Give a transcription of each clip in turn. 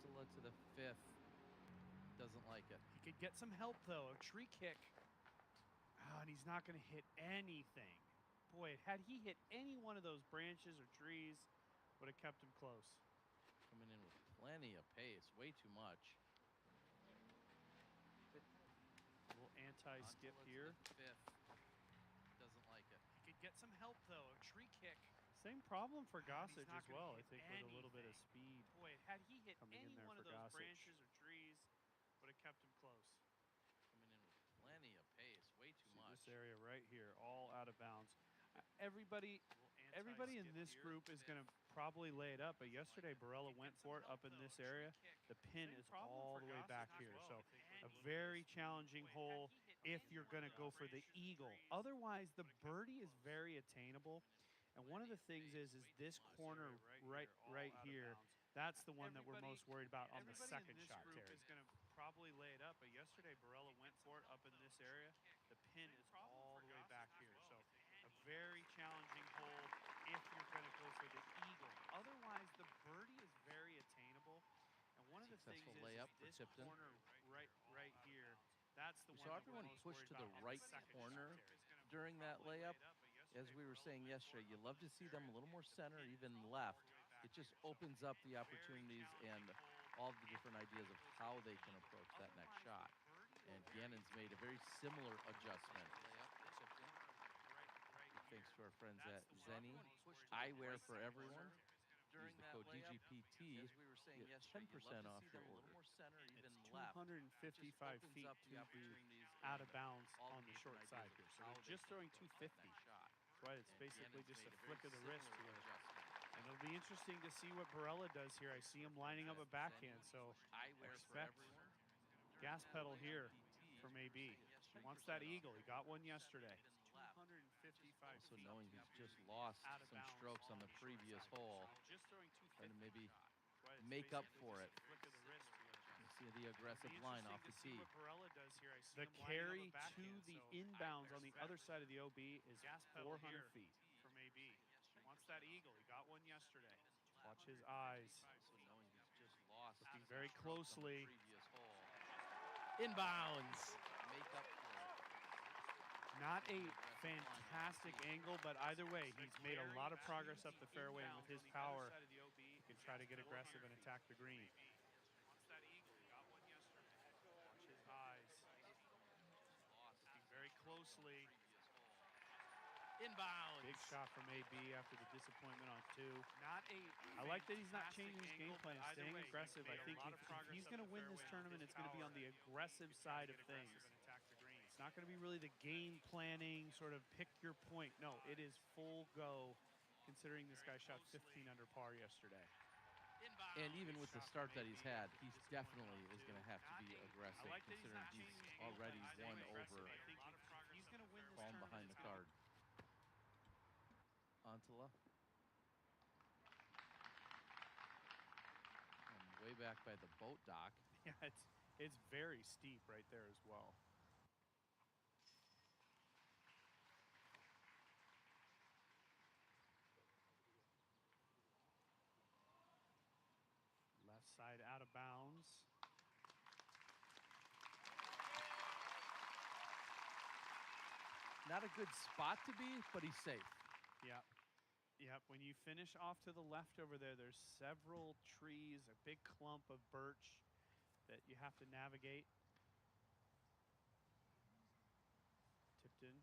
Antela to the 5th. Doesn't like it. He could get some help, though. A tree kick. Oh, and he's not going to hit anything. Boy, had he hit any one of those branches or trees, would have kept him close. Coming in with plenty of pace. Way too much. A little anti-skip here. 5th. Doesn't like it. He could get some help, though. A tree kick. Same problem for Gossage as well, I think, with a little bit of speed. Boy, had he hit any one of those branches or trees, would have kept him close. Coming in with plenty of pace. Way too much. This area right here, all out of bounds. Everybody in this group is going to probably lay it up, but yesterday Barella went for it up in this area. The pin is all the way back here, so a very challenging hole if you're going to go for the eagle. Otherwise, the birdie is very attainable, and one of the things is this corner right here. That's the one that we're most worried about on the second shot, Terry. Is going to probably lay it up, but yesterday Barella went for it up in this area. The pin is all the way back here, so a very challenging hole if you're going to go for the eagle. Otherwise, the birdie is very attainable, and one of the things is this corner right here. That's the we one saw everyone push to the right corner during that layup. As we were saying yesterday, you love to see them a little more center, even left. It just opens up the opportunities and all the different ideas of how they can approach that next shot. And Gannon's made a very similar adjustment. Thanks to our friends at Zenny Eyewear for Everyone. Use the code DGPT, as we were saying yesterday, 10% off your order. A little more center, even It's left. 255 feet to be out of bounds on the short side here. So they're just throwing 250. Right, it's basically just a flick of the wrist here. And it'll be interesting to see what Barella does here. I see him lining up a backhand, so expect gas pedal here from AB. He wants that eagle. He got one yesterday. 255 also feet. knowing he's just lost some strokes on the previous hole, trying to maybe make up for it. You see the aggressive line off the tee. The carry to the inbounds on the other side of the OB is 400 feet. From AB. He wants that eagle. He got one yesterday. Watch his eyes. Also knowing he's just lost looking very closely. Inbounds. Make up for it. Not a fantastic angle, but either way, he's made a lot of progress up the fairway, and with his power, he can try to get aggressive and attack the green. Watch his eyes. Looking very closely. Inbounds. Big shot from AB after the disappointment on 2. I like that he's not changing his game plan, staying aggressive. I think if he's going to win this tournament, it's going to be on the aggressive side of things. It's not going to be really the game planning, sort of pick your point. No, it is full go, considering this guy shot 15 under par yesterday. And even with the start that he's had, he's definitely is going to have to be aggressive, considering he's already one over, falling behind the card. Antela. And way back by the boat dock. Yeah, it's very steep right there as well. Left side out of bounds. Not a good spot to be, but he's safe. Yep. When you finish off to the left over there, there's several trees, a big clump of birch that you have to navigate. Tipped in,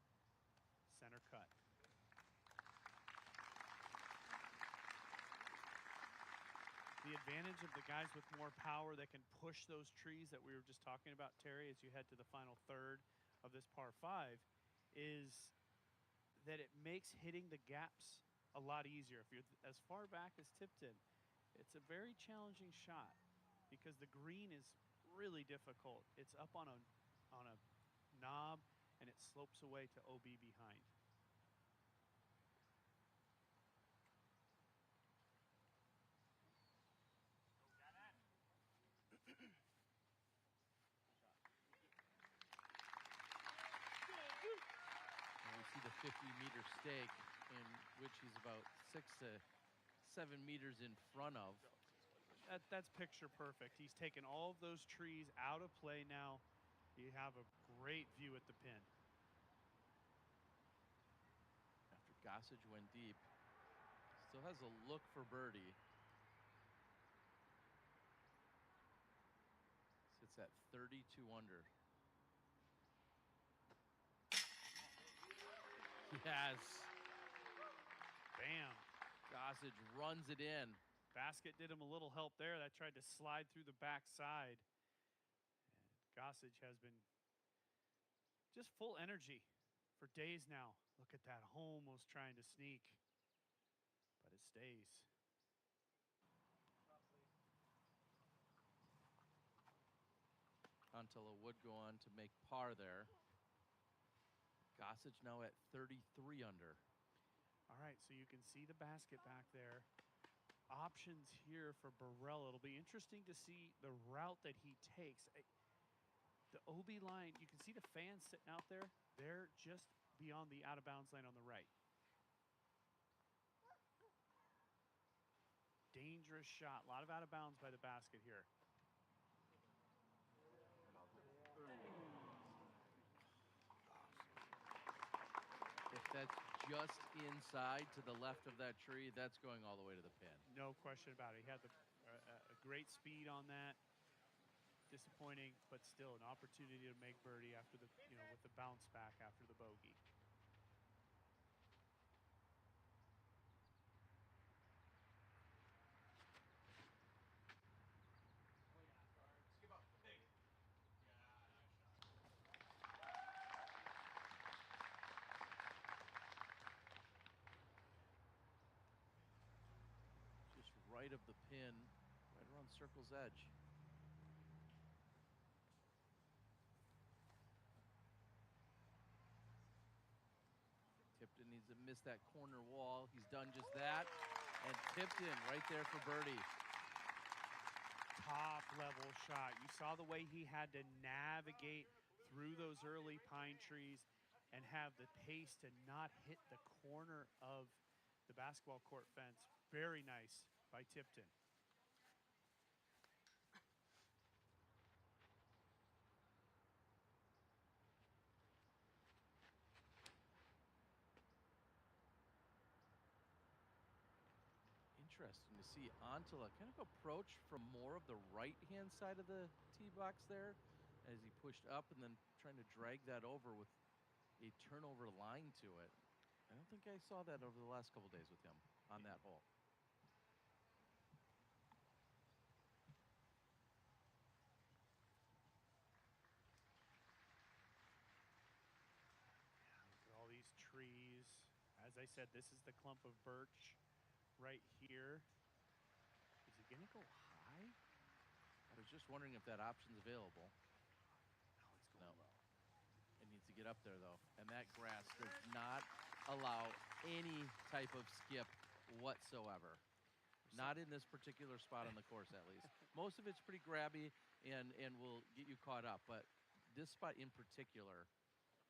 center cut. The advantage of the guys with more power that can push those trees that we were just talking about, Terry, as you head to the final third of this par 5, is that it makes hitting the gaps a lot easier. If you're as far back as Tipton, it's a very challenging shot because the green is really difficult. It's up on a knob, and it slopes away to OB behind. And we see the 50-meter stake, in which he's about 6 to 7 meters in front of. That's picture perfect. He's taken all of those trees out of play now. You have a great view at the pin. After Gossage went deep, still has a look for birdie. Sits at 32 under. Yes. Bam. Gossage runs it in. Basket did him a little help there. That tried to slide through the backside. And Gossage has been just full energy for days now. Look at that, almost trying to sneak, but it stays. Antilla would go on to make par there. Gossage now at 33 under. All right, so you can see the basket back there. Options here for Burrell. It'll be interesting to see the route that he takes. The OB line, you can see the fans sitting out there. They're just beyond the out-of-bounds line on the right. Dangerous shot. A lot of out-of-bounds by the basket here. If that's just inside to the left of that tree, that's going all the way to the pin. No question about it. He had a great speed on that. Disappointing, but still an opportunity to make birdie after the, with the bounce back after the bogey. Just right of the pin, right around circle's edge. Tipton needs to miss that corner wall. He's done just that. And Tipton right there for birdie. Top level shot. You saw the way he had to navigate through those early pine trees and have the pace to not hit the corner of the basketball court fence. Very nice by Tipton. Interesting to see Antilla kind of approach from more of the right-hand side of the tee box there as he pushed up and then trying to drag that over with a turnover line to it. I don't think I saw that over the last couple days with him on that hole. Look at all these trees. As I said, this is the clump of birch right here. Is he going to go high? I was just wondering if that option's available. No, it's going low. It needs to get up there, though. And that grass does not allow any type of skip whatsoever. Not in this particular spot on the course, at least. Most of it's pretty grabby and will get you caught up. But this spot in particular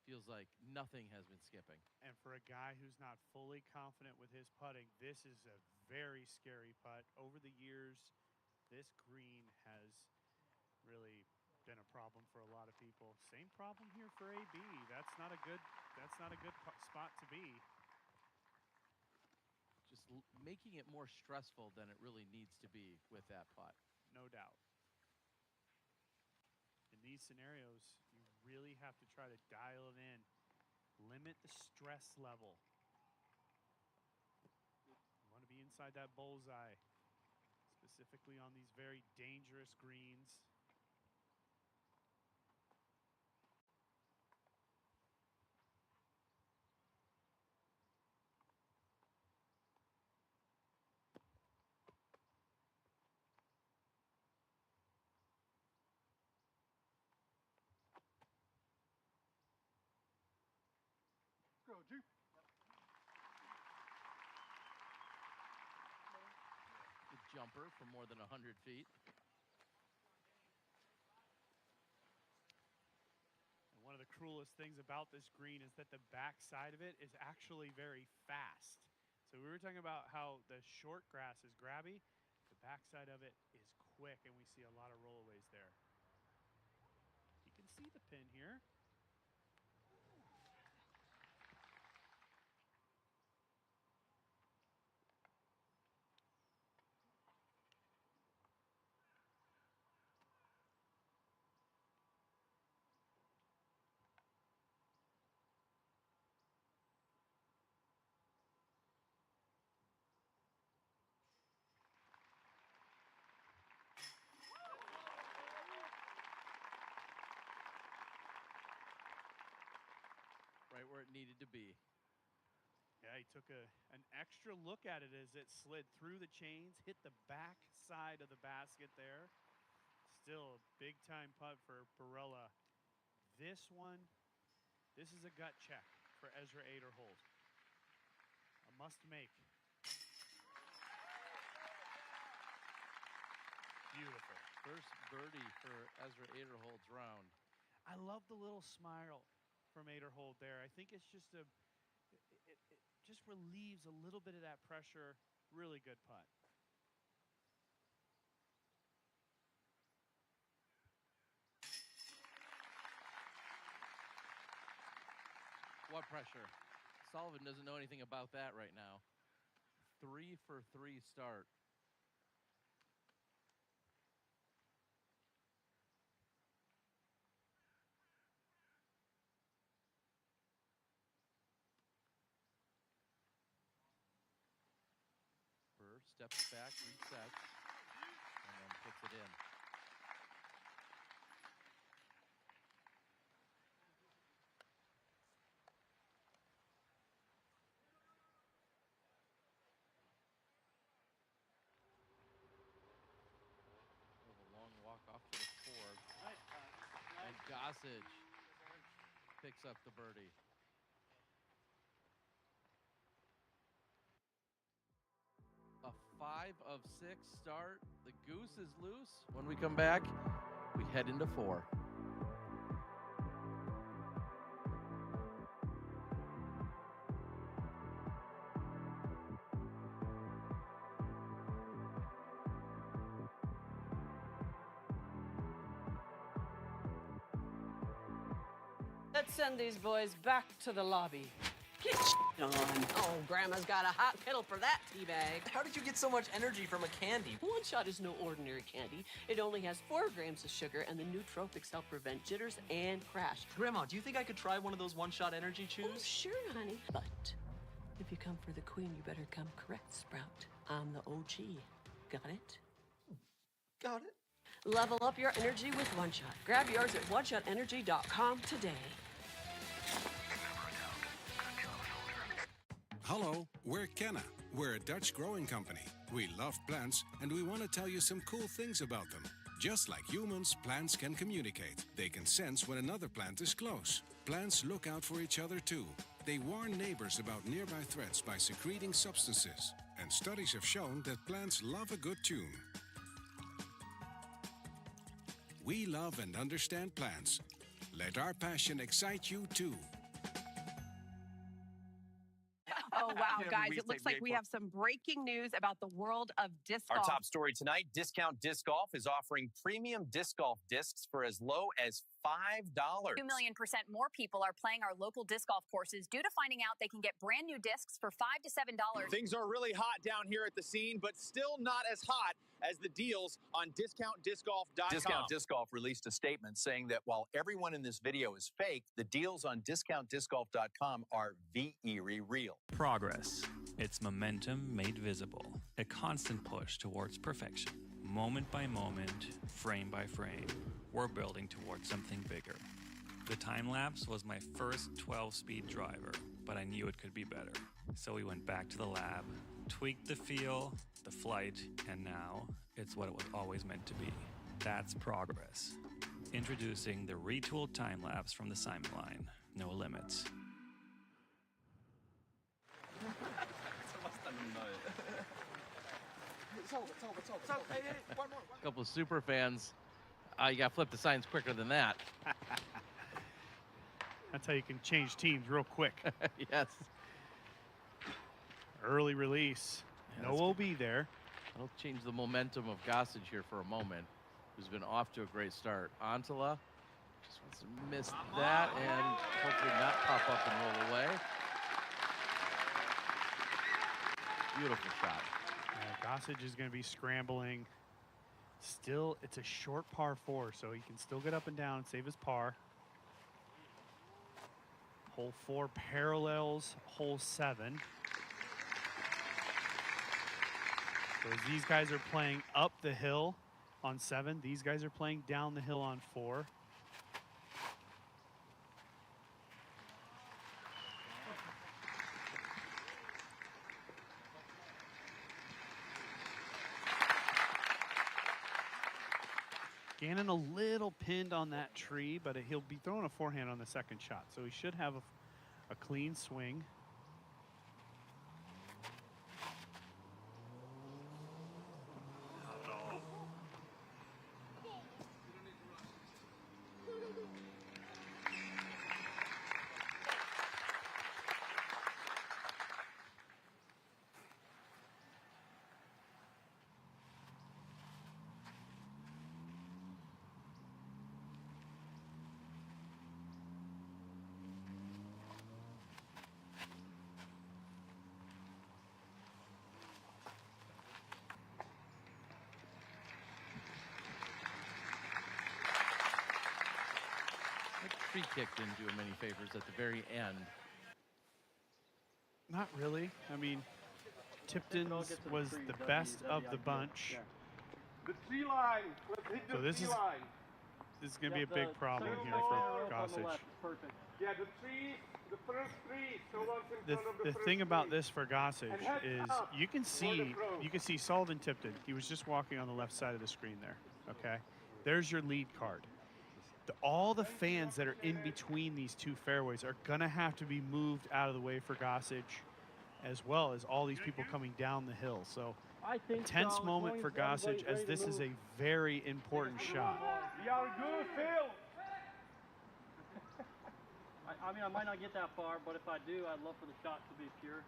feels like nothing has been skipping. And for a guy who's not fully confident with his putting, this is a very scary putt. Over the years, this green has really been a problem for a lot of people. Same problem here for AB. That's not a good spot to be. Just making it more stressful than it really needs to be with that putt. No doubt. In these scenarios, you really have to try to dial it in. Limit the stress level. You want to be inside that bullseye, specifically on these very dangerous greens. Go, Jeep. The jumper from more than 100 feet. And one of the cruelest things about this green is that the back side of it is actually very fast. So we were talking about how the short grass is grabby. The The backside of it is quick, and we see a lot of rollaways there. You can see the pin here. Right where it needed to be. Yeah, he took an extra look at it as it slid through the chains, hit the back side of the basket there. Still a big-time putt for Barella. This one, this is a gut check for Ezra Aderholt. A must-make. Beautiful. First birdie for Ezra Aderholt's round. I love the little smile from Aderholt there. I think it's just it just relieves a little bit of that pressure. Really good putt. What pressure? Sullivan doesn't know anything about that right now. 3 for 3 start. Burr steps back, resets, and then puts it in. A long walk off to the fourth. And Gossage picks up the birdie. A 5 of 6 start. The goose is loose. When we come back, we head into 4. Let's send these boys back to the lobby. Get on. Oh, Grandma's got a hot kettle for that teabag. How did you get so much energy from a candy? One Shot is no ordinary candy. It only has 4 grams of sugar, and the nootropics help prevent jitters and crash. Grandma, do you think I could try one of those One Shot energy chews? Oh, sure, honey. But if you come for the queen, you better come correct, Sprout. I'm the OG. Got it? Got it. Level up your energy with One Shot. Grab yours at oneshotenergy.com today. Hello, we're Kenna. We're a Dutch growing company. We love plants, and we want to tell you some cool things about them. Just like humans, plants can communicate. They can sense when another plant is close. Plants look out for each other too. They warn neighbors about nearby threats by secreting substances. And studies have shown that plants love a good tune. We love and understand plants. Let our passion excite you too. Oh, wow, guys. It looks like we have some breaking news about the world of disc golf. Our top story tonight, Discount Disc Golf is offering premium disc golf discs for as low as $5. 2 million% more people are playing our local disc golf courses due to finding out they can get brand new discs for $5 to $7. Things are really hot down here at the scene, but still not as hot as the deals on DiscountDiscGolf.com. Discount Disc Golf released a statement saying that while everyone in this video is fake, the deals on DiscountDiscGolf.com are very real. Progress. It's momentum made visible. A constant push towards perfection. Moment by moment, frame by frame, we're building towards something bigger. The time-lapse was my first 12-speed driver, but I knew it could be better. So we went back to the lab, tweaked the feel, the flight, and now it's what it was always meant to be. That's progress. Introducing the retooled time-lapse from the Simon line. No limits. A couple of super fans. You got to flip the signs quicker than that. That's how you can change teams real quick. Yes. Early release. Yeah, no OB there. That'll change the momentum of Gossage here for a moment, who's been off to a great start. Antala just wants to miss that and hopefully not pop up and roll away. Beautiful shot. Gossage is going to be scrambling. Still, it's a short par 4, so he can still get up and down and save his par. Hole 4 parallels hole 7. So as these guys are playing up the hill on 7, these guys are playing down the hill on 4. Gannon a little pinned on that tree, but he'll be throwing a forehand on the second shot, so he should have a clean swing. Free kick didn't do him any favors at the very end. Not really. I mean, Tipton's was the best of the bunch. The tree line. Let's hit So the this tree is line. going to be a big problem here for Gossage. Perfect. Yeah, the tree, the first tree. So once in front of The first thing about tree. this for Gossage is you can see Sullivan Tipton. He was just walking on the left side of the screen there. Okay, there's your lead card. All the fans that are in between these two fairways are going to have to be moved out of the way for Gossage, as well as all these people coming down the hill. So a tense moment for Gossage, as this is a very important shot. We are good, Phil. I mean, I might not get that far, but if I do, I'd love for the shot to be pure.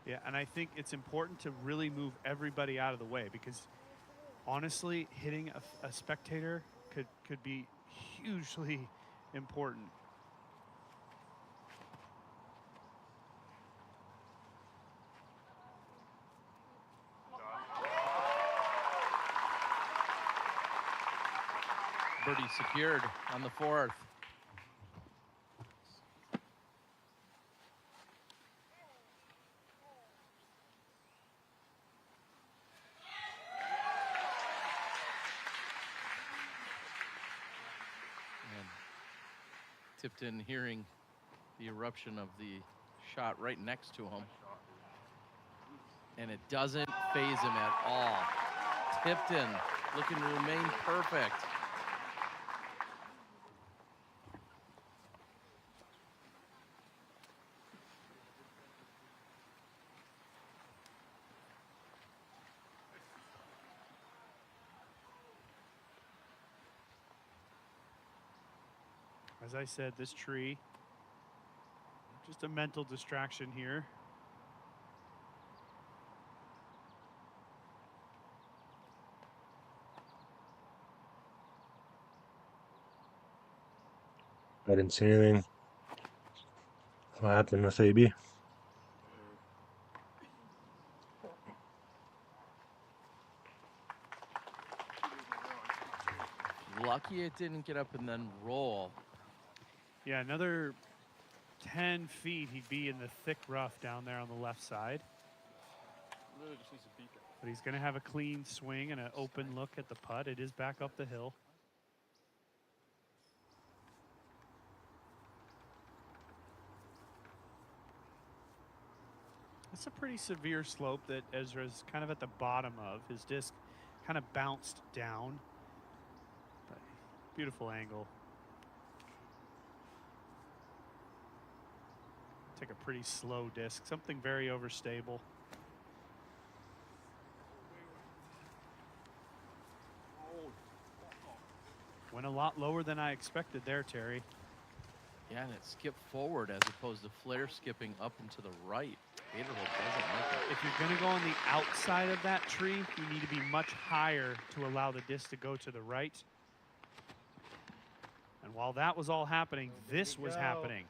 Yeah, and I think it's important to really move everybody out of the way, because honestly, hitting a spectator could be hugely important. Birdie secured on the 4th. Tipton hearing the eruption of the shot right next to him. And it doesn't faze him at all. Tipton looking to remain perfect. As I said, this tree, just a mental distraction here. I didn't see anything. What happened with AB? Lucky it didn't get up and then roll. Yeah, another 10 feet, he'd be in the thick rough down there on the left side. Really just needs to beat it. But he's going to have a clean swing and an open look at the putt. It is back up the hill. It's a pretty severe slope that Ezra's kind of at the bottom of. His disc kind of bounced down. But beautiful angle. Take a pretty slow disc, something very overstable. Went a lot lower than I expected there, Terry. Yeah, and it skipped forward as opposed to flare skipping up and to the right. Gatorholt doesn't like it. If you're going to go on the outside of that tree, you need to be much higher to allow the disc to go to the right. And while that was all happening, this was happening.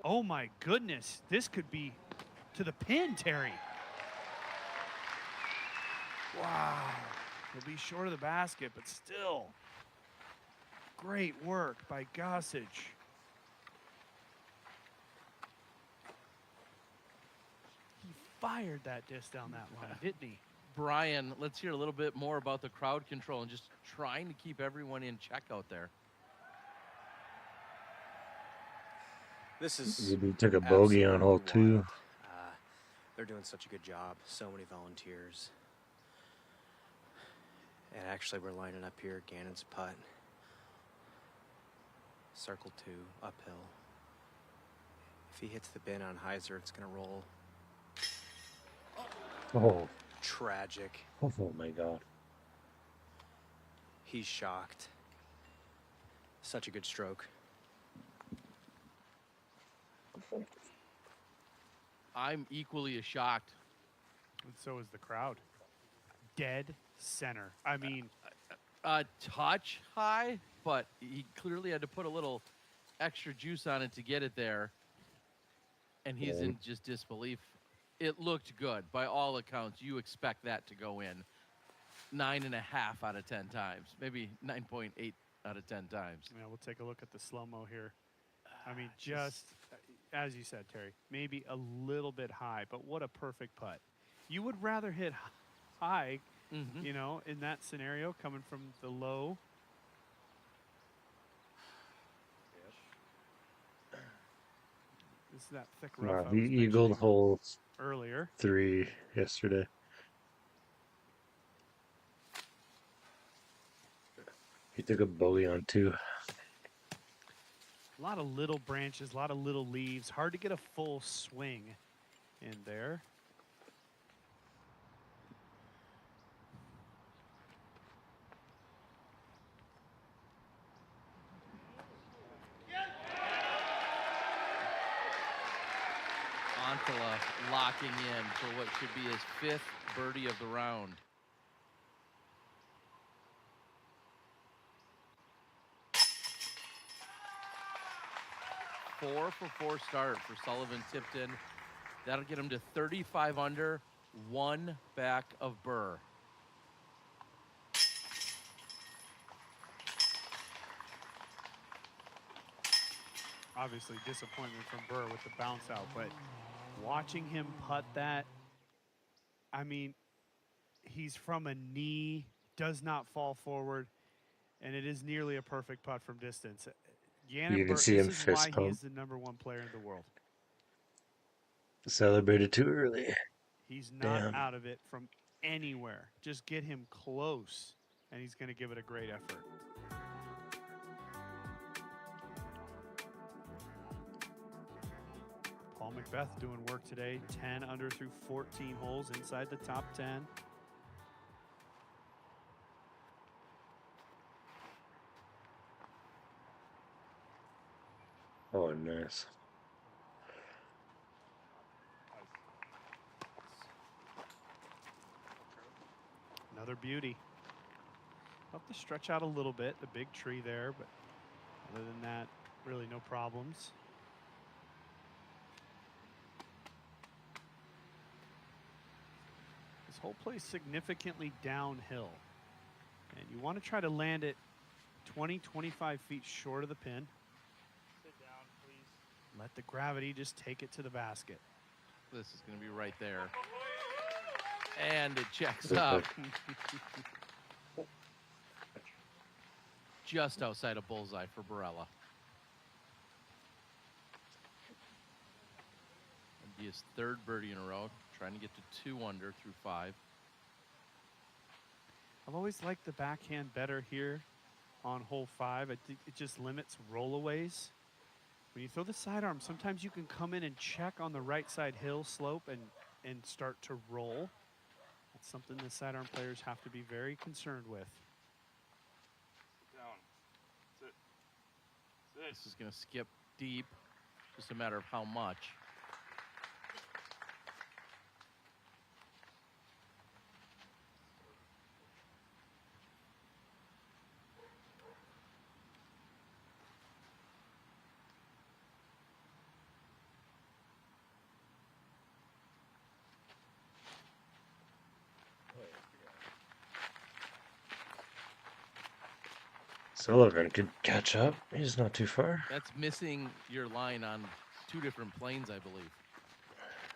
Oh my goodness, this could be to the pin, Terry. Wow, he'll be short of the basket, but still, great work by Gossage. He fired that disc down that line, didn't he? Brian, let's hear a little bit more about the crowd control and just trying to keep everyone in check out there. This is Maybe took a bogey on hole 2. They're doing such a good job. So many volunteers. And actually, we're lining up here. Gannon's putt. Circle 2, uphill. If he hits the bin on Heiser, it's going to roll. Oh. Tragic. Oh my God. He's shocked. Such a good stroke. I'm equally as shocked. And so is the crowd. Dead center. I mean, a touch high, but he clearly had to put a little extra juice on it to get it there. And he's in just disbelief. It looked good. By all accounts, you expect that to go in 9.5 out of 10 times. Maybe 9.8 out of 10 times. Yeah, we'll take a look at the slow-mo here. I mean, just as you said, Terry, maybe a little bit high, but what a perfect putt. You would rather hit high, you know, in that scenario, coming from the low. This is that thick rough. He eagled hole earlier 3 yesterday. He took a bogey on 2. A lot of little branches, a lot of little leaves. Hard to get a full swing in there. Antala locking in for what should be his 5th birdie of the round. Four for 4 start for Sullivan Tipton. That'll get him to 35 under, 1 back of Burr. Obviously disappointment from Burr with the bounce out, but watching him putt that, I mean, he's from a knee, does not fall forward, and it is nearly a perfect putt from distance. Gannon You can Burr, see him this is why fist he pump. is the #1 player in the world. Celebrated too early. He's not Damn. out of it from anywhere. Just get him close, and he's going to give it a great effort. Paul Macbeth doing work today. 10 under through 14 holes inside the top 10. Oh, nice. Another beauty. I'll have to stretch out a little bit. The big tree there, but other than that, really no problems. This whole plays significantly downhill. And you want to try to land it 20, 25 feet short of the pin. Sit down, please. Let the gravity just take it to the basket. This is going to be right there. And it checks up. Just outside of bullseye for Barella. It'd be his 3rd birdie in a row, trying to get to 2 under through 5. I've always liked the backhand better here on hole 5. I think it just limits rollaways. When you throw the sidearm, sometimes you can come in and check on the right side hill slope and start to roll. That's something the sidearm players have to be very concerned with. Sit down. Sit. Sit. This is going to skip deep. Just a matter of how much. Sullivan could catch up. He's not too far. That's missing your line on 2 different planes, I believe.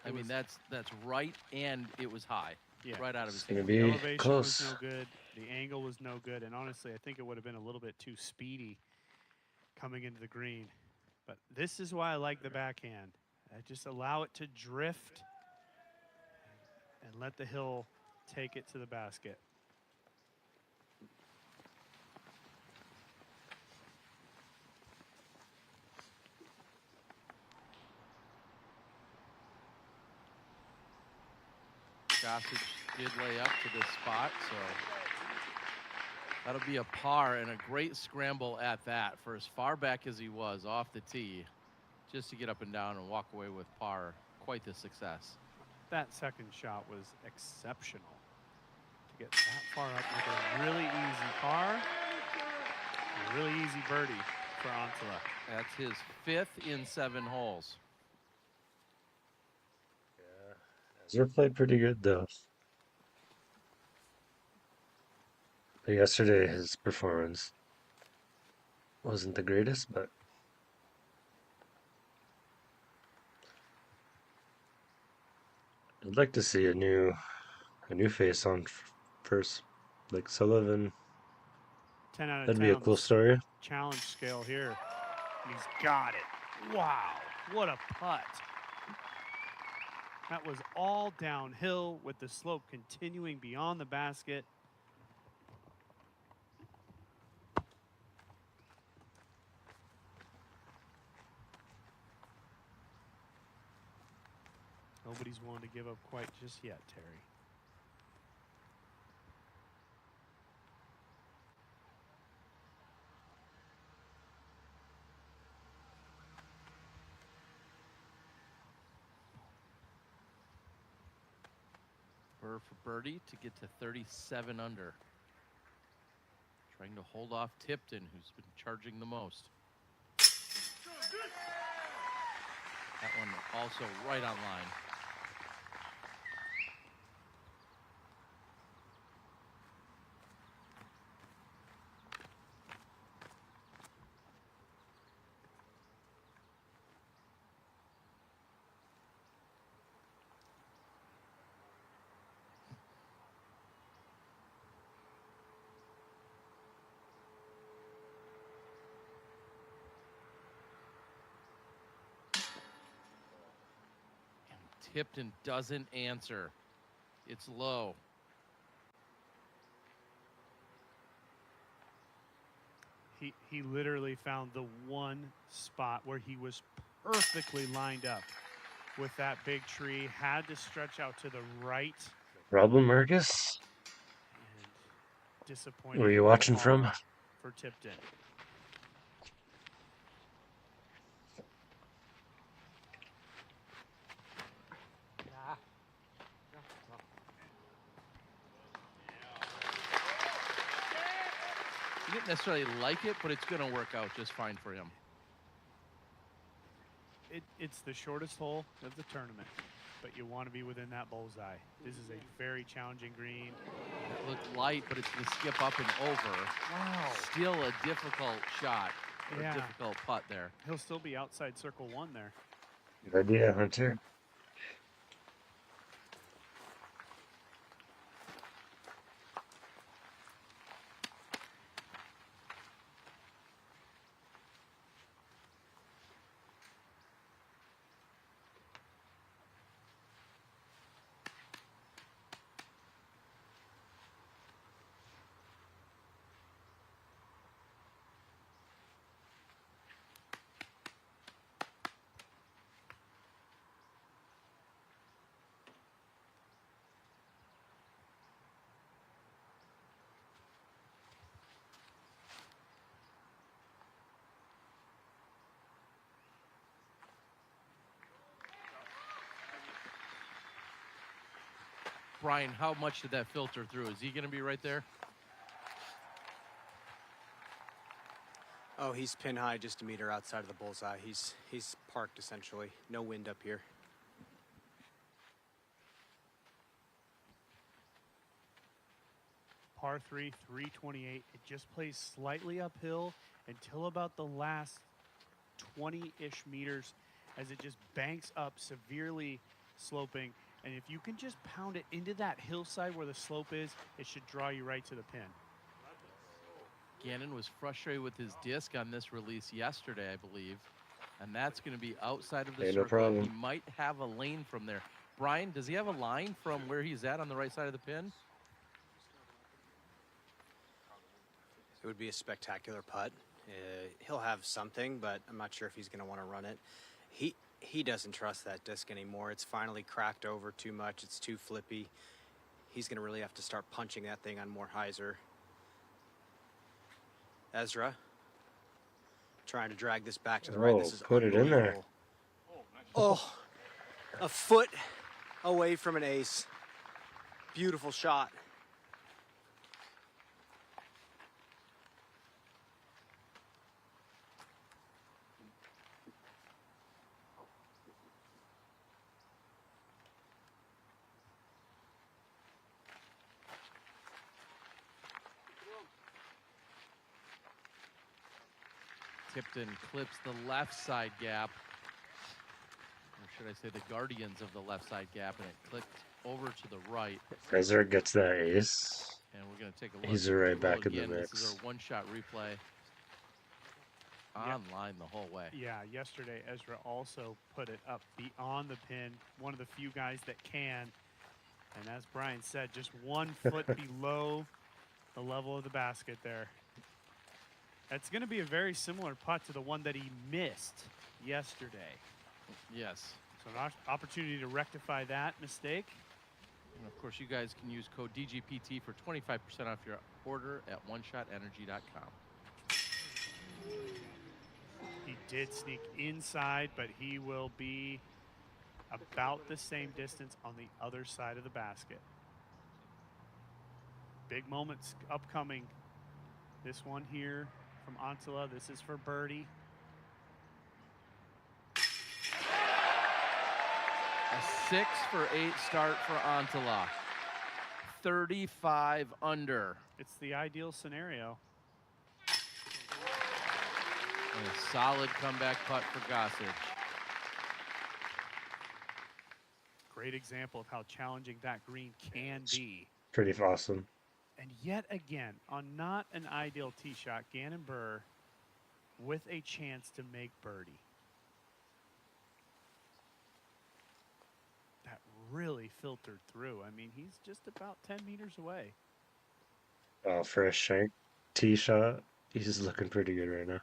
I mean, that's right, and it was high, right out of his It's gonna hand. be The elevation close. was no good. The angle was no good. And honestly, I think it would have been a little bit too speedy coming into the green. But this is why I like the backhand. I just allow it to drift and let the hill take it to the basket. Gossage did lay up to this spot, so that'll be a par and a great scramble at that for as far back as he was off the tee, just to get up and down and walk away with par. Quite the success. That second shot was exceptional. To get that far up with a really easy par, a really easy birdie for Antela. That's his 5th in 7 holes. Hazard played pretty good though. But yesterday his performance wasn't the greatest, but I'd like to see a new face on first, like Sullivan. 10 out of 10. That'd be a on cool the story. Challenge scale here. He's got it. Wow, what a putt. That was all downhill with the slope continuing beyond the basket. Nobody's willing to give up quite just yet, Terry. For birdie to get to 37 under. Trying to hold off Tipton, who's been charging the most. That one also right on line. Tipton doesn't answer. It's low. He literally found the one spot where he was perfectly lined up with that big tree. Had to stretch out to the right. Problem, Marcus? Disappointing. Where are you watching from? For Tipton. He didn't necessarily like it, but it's going to work out just fine for him. It's the shortest hole of the tournament, but you want to be within that bullseye. This is a very challenging green. It looked light, but it's going to skip up and over. Wow. Still a difficult shot, or Yeah. a difficult putt there. He'll still be outside circle 1 there. Good idea, Hunter. Brian, how much did that filter through? Is he going to be right there? Oh, he's pin high just a meter outside of the bullseye. He's parked essentially. No wind up here. par 3, 328. It just plays slightly uphill until about the last 20-ish meters as it just banks up, severely sloping. And if you can just pound it into that hillside where the slope is, it should draw you right to the pin. Gannon was frustrated with his disc on this release yesterday, I believe. And that's going to be outside of the Hey, circle. no problem. He might have a lane from there. Brian, does he have a line from where he's at on the right side of the pin? It would be a spectacular putt. He'll have something, but I'm not sure if he's going to want to run it. He doesn't trust that disc anymore. It's finally cracked over too much. It's too flippy. He's going to really have to start punching that thing on more hyzer. Ezra trying to drag this back to the right. This is Put it in there. unbelievable. Oh, a foot away from an ace. Beautiful shot. Tipton clips the left side gap. Or should I say the guardians of the left side gap, and it clicked over to the right. Ezra gets that ace. And we're going to take a look. He's right back in the again. mix. This is our one-shot replay. Online the whole way. Yeah, yesterday Ezra also put it up beyond the pin. One of the few guys that can. And as Brian said, just 1 foot below the level of the basket there. That's going to be a very similar putt to the one that he missed yesterday. Yes. So an opportunity to rectify that mistake. And of course, you guys can use code DGPT for 25% off your order at oneshotenergy.com. He did sneak inside, but he will be about the same distance on the other side of the basket. Big moments upcoming. This one here from Antila. This is for birdie. A 6 for 8 start for Antila. 35 under. It's the ideal scenario. And a solid comeback putt for Gossage. Great example of how challenging that green can be. Pretty awesome. And yet again, on not an ideal tee shot, Gannon Buhr with a chance to make birdie. That really filtered through. I mean, he's just about 10 meters away. For a shank tee shot, he's looking pretty good right now.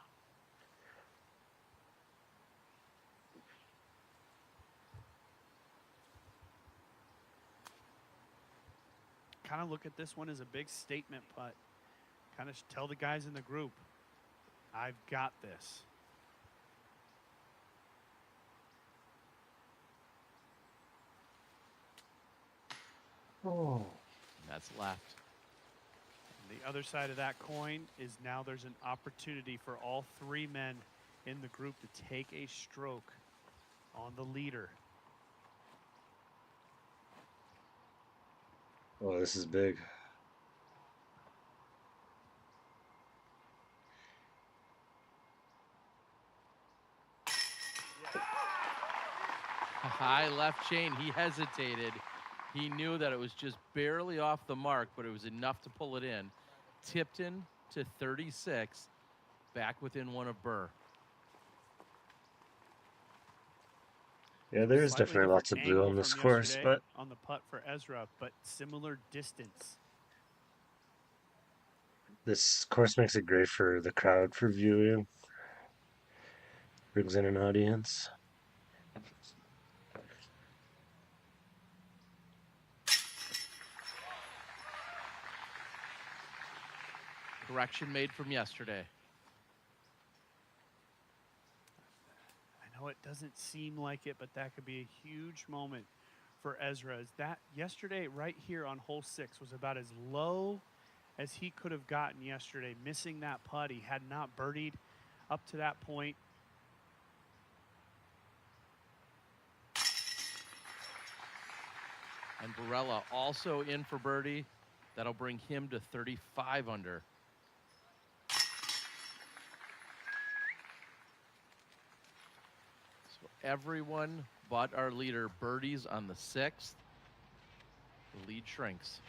Kind of look at this one as a big statement putt. Kind of tell the guys in the group, I've got this. Oh. That's left. And the other side of that coin is now there's an opportunity for all 3 men in the group to take a stroke on the leader. Oh, this is big. High left chain. He hesitated. He knew that it was just barely off the mark, but it was enough to pull it in. Tipton to 36, back within 1 of Buhr. Yeah, there is Slightly definitely lots of different blue angle on this from course, yesterday but on the putt for Ezra, but similar distance. this course makes it great for the crowd for viewing. Brings in an audience. Correction made from yesterday. I know it doesn't seem like it, but that could be a huge moment for Ezra. As that yesterday right here on hole 6 was about as low as he could have gotten yesterday. Missing that putt. He had not birdied up to that point. And Barella also in for birdie. That'll bring him to 35 under. So everyone but our leader birdies on the 6th. The lead shrinks.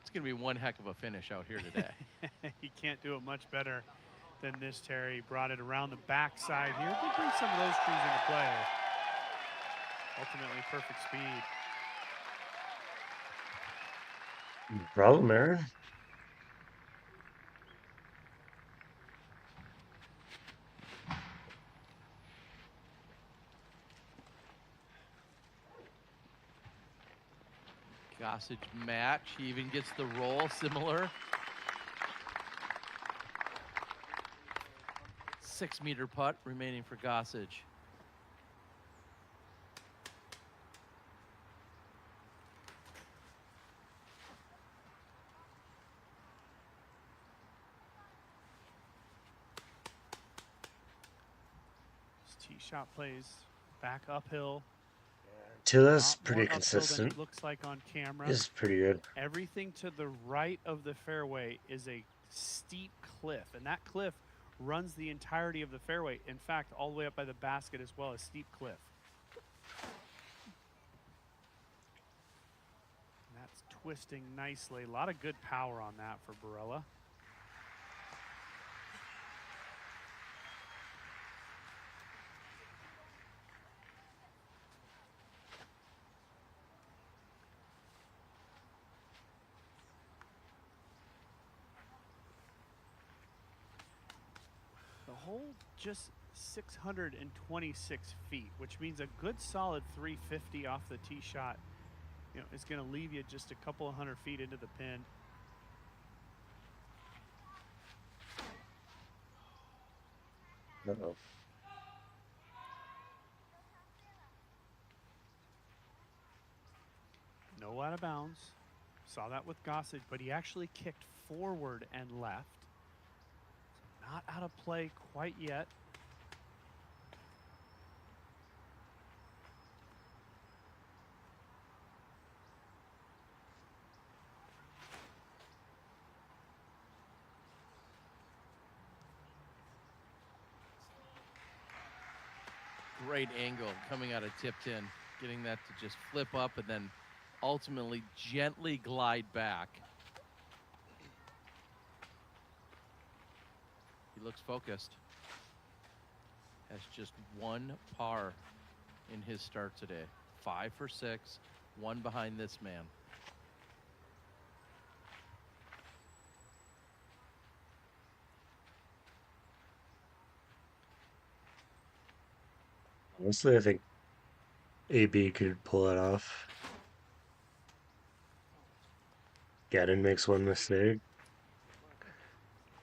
It's going to be one heck of a finish out here today. He can't do it much better than this, Terry. Brought it around the backside here. Did bring some of those trees into play. Ultimately, perfect speed. No problem, Aaron. Gossage match. He even gets the roll similar. 6-meter putt remaining for Gossage. His tee shot plays back uphill. Tila's Lot pretty more uphill than consistent. it looks like on camera. Is pretty good. Everything to the right of the fairway is a steep cliff, and that cliff runs the entirety of the fairway. In fact, all the way up by the basket as well, a steep cliff. And that's twisting nicely. A lot of good power on that for Barella. The hole just 626 feet, which means a good solid 350 off the tee shot, is going to leave you just a couple of 100 feet into the pin. Uh-oh. No out of bounds. Saw that with Gossage, but he actually kicked forward and left. So not out of play quite yet. Great angle coming out of tipped in, getting that to just flip up and then ultimately gently glide back. He looks focused. Has just one par in his start today. 5 for 6, one behind this man. Honestly, I think AB could pull it off. Gadden makes one mistake.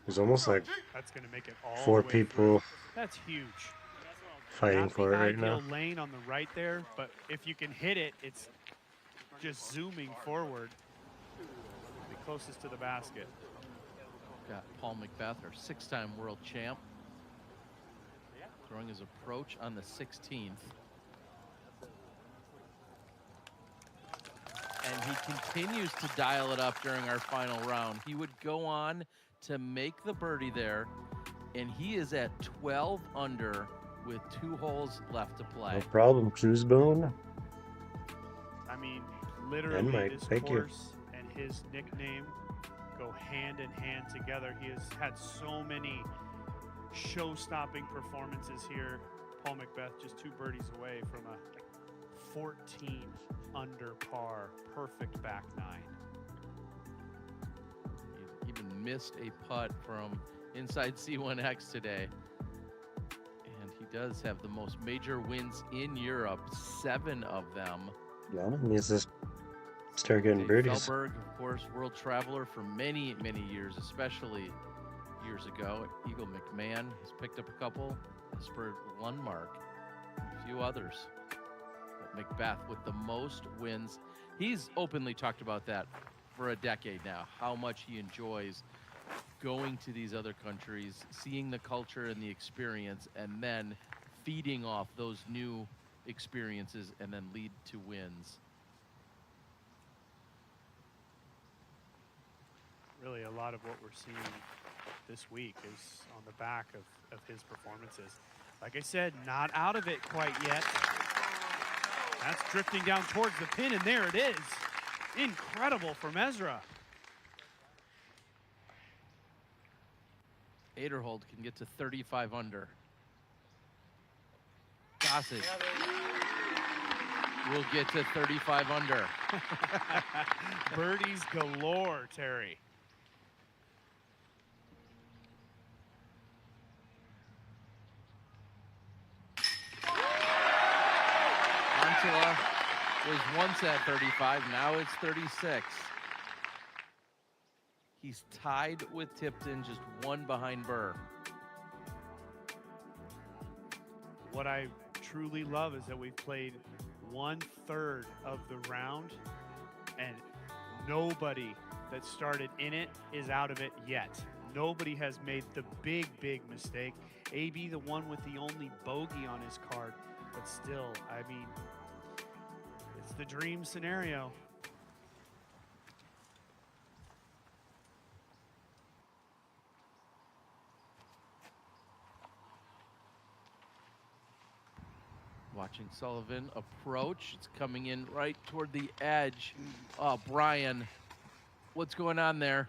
There's almost like That's going to make it all 4 the way people through. That's huge. fighting Not for the it right now. ideal lane on the right there, but if you can hit it, it's just zooming forward. The closest to the basket. Got Paul McBeth, our 6-time world champ, throwing his approach on the 16th. And he continues to dial it up during our final round. He would go on to make the birdie there, and he is at 12 under with 2 holes left to play. No problem, Cruise Bone. I mean, literally, Mike, this thank you. course and his nickname go hand in hand together. He has had so many show-stopping performances here. Paul McBeth just 2 birdies away from a 14 under par, perfect back 9. He even missed a putt from inside C1X today. And he does have the most major wins in Europe, 7 of them. Yeah, he needs to start getting Dave birdies. Feldberg, of course, world traveler for many, many years, especially years ago. Eagle McMahon has picked up a couple. Esper Lundmark, a few others. But Macbeth with the most wins. He's openly talked about that for a decade now how much he enjoys going to these other countries, seeing the culture and the experience, and then feeding off those new experiences and then lead to wins. Really, a lot of what we're seeing this week is on the back of his performances. Like I said, not out of it quite yet. That's drifting down towards the pin, and there it is. Incredible from Ezra. Aderhold can get to 35 under. Gossage will get to 35 under. Birdies galore, Terry. Antila was once at 35, now it's 36. He's tied with Tipton, just one behind Burr. What I truly love is that we've played 1/3 of the round, and nobody that started in it is out of it yet. Nobody has made the big mistake. AB, the one with the only bogey on his card, but still, I mean, it's the dream scenario. Watching Sullivan approach. It's coming in right toward the edge. Oh, Brian, what's going on there?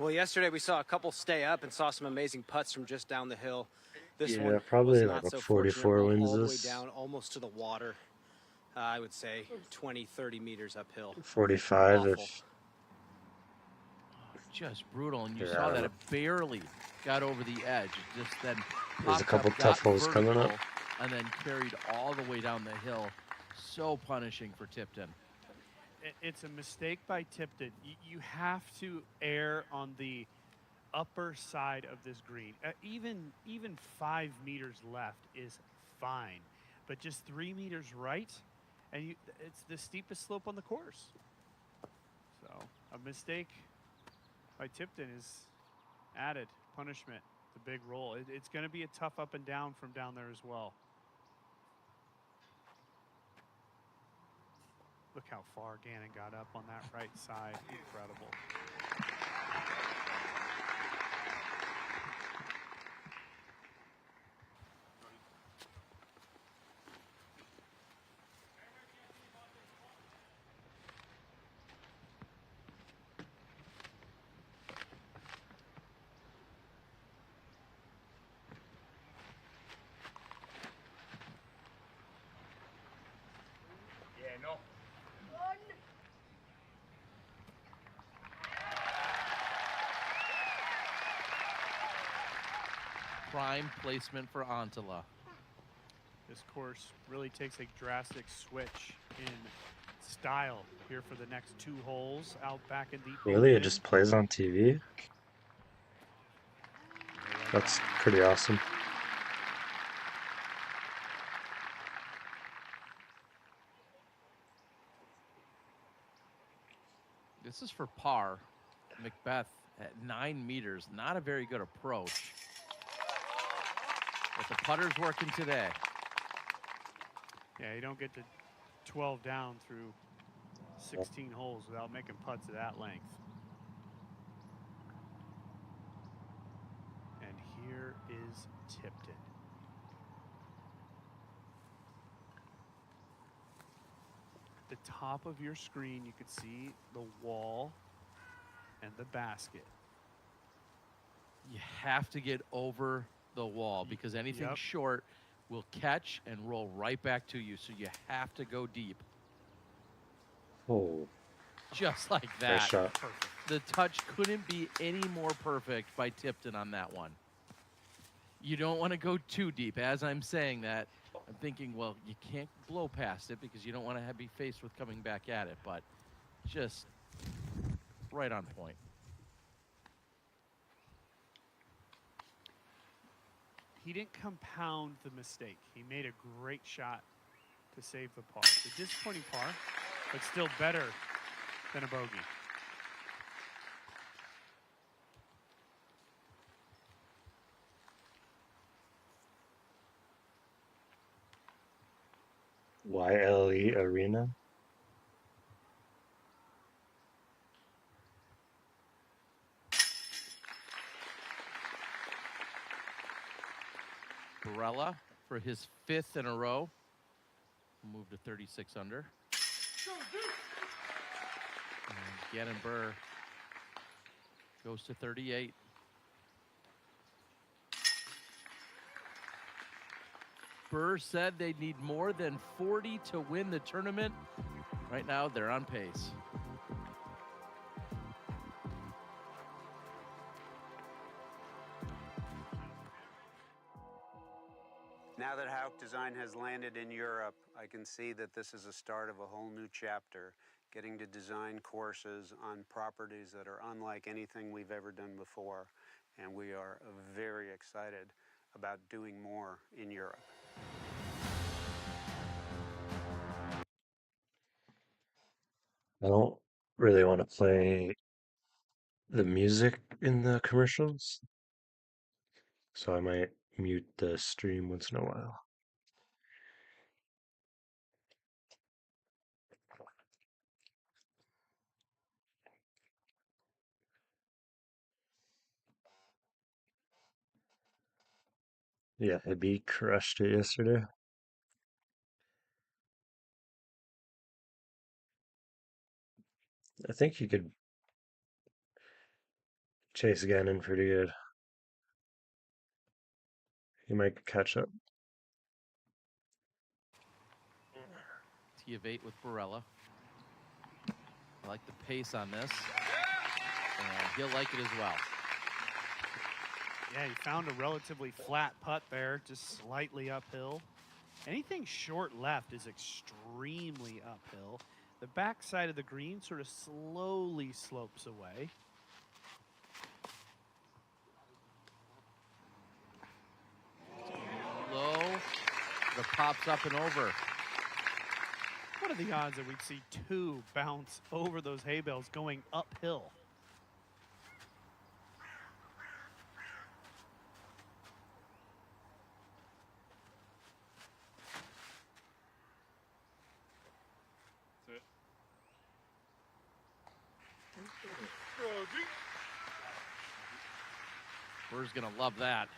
Well, yesterday we saw a couple stay up and saw some amazing putts from just down the hill. This Yeah, one probably was like not a so 44 fortunate, wins all the way this. down almost to the water. I would say 20, 30 meters uphill. 45-ish. Just brutal, and you Yeah, saw that it barely got over the edge. It just then There's a popped couple up, tough got holes coming up. vertical, and then carried all the way down the hill. So punishing for Tipton. It's a mistake by Tipton. You have to err on the upper side of this green. Even 5 meters left is fine, but just 3 meters right, and it's the steepest slope on the course. So a mistake by Tipton is added punishment, the big roll. It's going to be a tough up and down from down there as well. Look how far Gannon got up on that right side. Incredible. Yeah, no. Prime placement for Antila. This course really takes a drastic switch in style here for the next 2 holes out back in deep. Really? It open. just plays on TV? That's pretty awesome. This is for par. Macbeth at 9 meters. Not a very good approach. But the putter's working today. Yeah, you don't get to 12 down through 16 holes without making putts of that length. And here is Tipton. At the top of your screen, you can see the wall and the basket. You have to get over the wall because anything Yep. short will catch and roll right back to you. So you have to go deep. Oh. Just like Nice that. shot. Perfect. The touch couldn't be any more perfect by Tipton on that one. You don't want to go too deep. As I'm saying that, I'm thinking, well, you can't blow past it because you don't want to be faced with coming back at it, but just right on point. He didn't compound the mistake. He made a great shot to save the par. It's a disappointing par, but still better than a bogey. YLE Arena. Barella for his 5th in a row. Move to 36 under. And Gannon Burr goes to 38. Burr said they need more than 40 to win the tournament. Right now, they're on pace. Now that Hauk Design has landed in Europe, I can see that this is a start of a whole new chapter, getting to design courses on properties that are unlike anything we've ever done before. And we are very excited about doing more in Europe. I don't really want to play the music in the commercials, so I might mute the stream once in a while. Yeah, Hibby crushed it yesterday. I think he could chase Gannon pretty good. He might catch up. T of 8 with Barella. I like the pace on this. And he'll like it as well. Yeah, he found a relatively flat putt there, just slightly uphill. Anything short left is extremely uphill. The backside of the green sort of slowly slopes away. Low, but pops up and over. What are the odds that we'd see two bounce over those hay bales going uphill? Burr's gonna love that.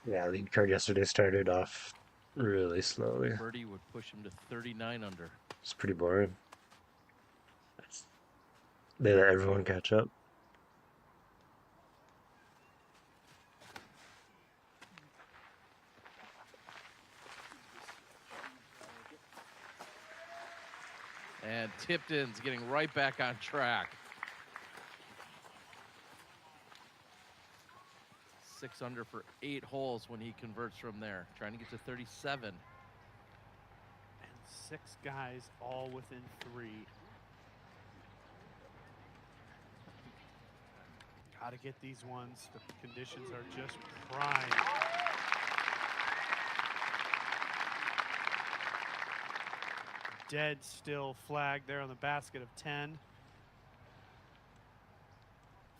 Yeah, lead card yesterday started off really slowly. Birdie would push him to 39 under. It's pretty boring. They let everyone catch up. And Tipton's getting right back on track. 6 under for 8 holes when he converts from there. Trying to get to 37. And 6 guys all within 3. Gotta get these ones. The conditions are just prime. Dead still flag there on the basket of 10.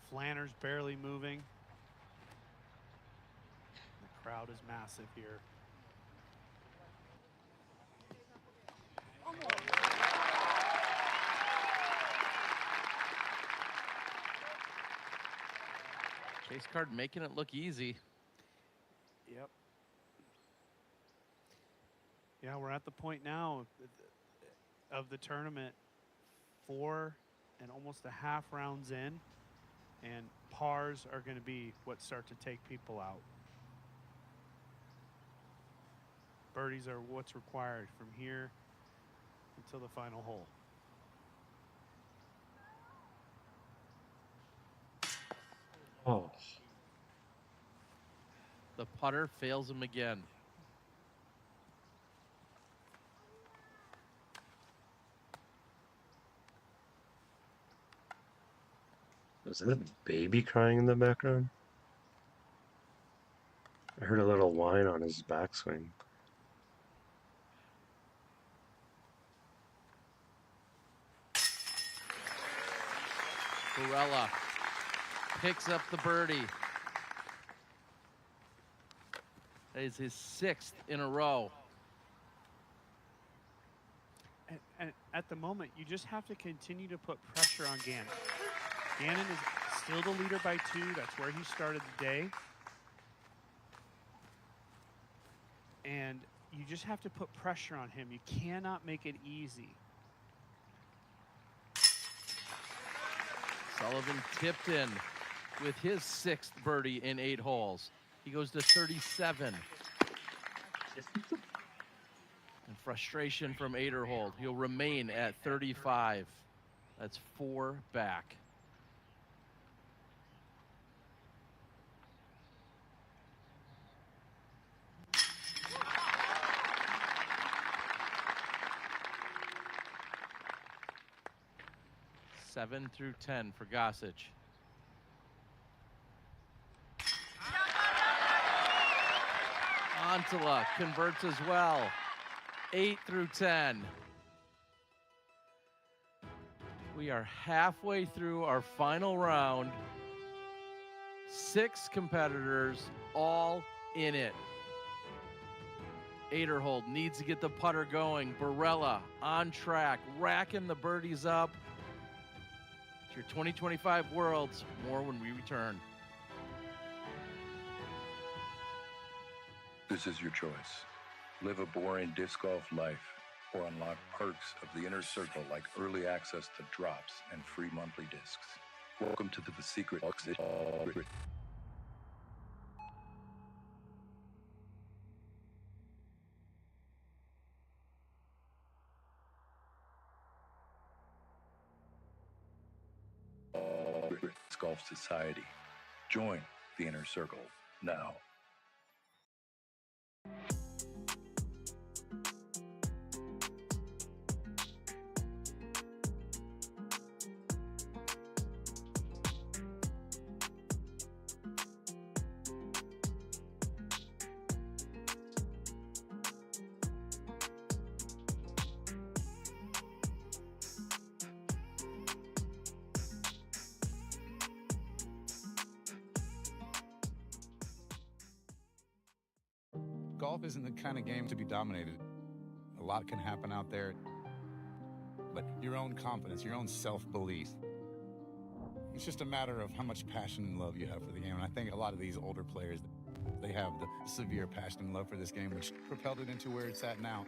Flanner's barely moving. The crowd is massive here. Chase card making it look easy. Yep. Yeah, we're at the point now of the tournament, 4 and almost a half rounds in, and pars are going to be what start to take people out. Birdies are what's required from here until the final hole. Oh. The putter fails him again. Was that a baby crying in the background? I heard a little whine on his backswing. Barella picks up the birdie. That is his 6th in a row. And at the moment, you just have to continue to put pressure on Gannon. Gannon is still the leader by 2. That's where he started the day. And you just have to put pressure on him. You cannot make it easy. Sullivan tipped in with his 6th birdie in 8 holes. He goes to 37. And frustration from Aderhold. He'll remain at 35. That's 4 back. Seven through 10 for Gossage. Antala converts as well. 8 through 10. We are halfway through our final round. 6 competitors, all in it. Aderhold needs to get the putter going. Barella on track, racking the birdies up. It's your 2025 Worlds. More when we return. This is your choice. Live a boring disc golf life or unlock perks of the inner circle like early access to drops and free monthly discs. Welcome to the secret. Disc Golf Society. Join the inner circle now. Golf isn't the kind of game to be dominated. A lot can happen out there, but your own confidence, your own self-belief, it's just a matter of how much passion and love you have for the game. And I think a lot of these older players, they have the severe passion and love for this game, which propelled it into where it's at now.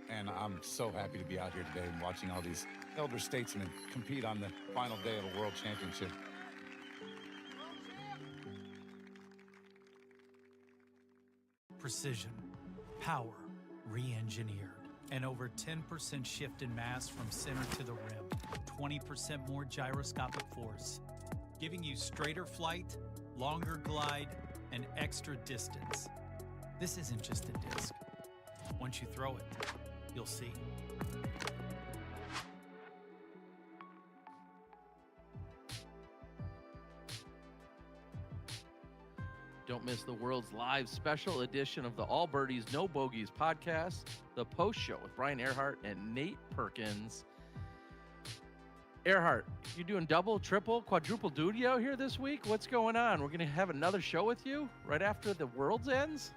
And I'm so happy to be out here today and watching all these elder statesmen compete on the final day of a World Championship. Precision, power, re-engineered. An over 10% shift in mass from center to the rim. 20% more gyroscopic force. Giving you straighter flight, longer glide, and extra distance. This isn't just a disc. Once you throw it, you'll see. Don't miss the world's live special edition of the All Birdies, No Bogeys podcast, the post show with Brian Earhart and Nate Perkins. Earhart, you doing double, triple, quadruple duty out here this week? What's going on? We're going to have another show with you right after the Worlds ends?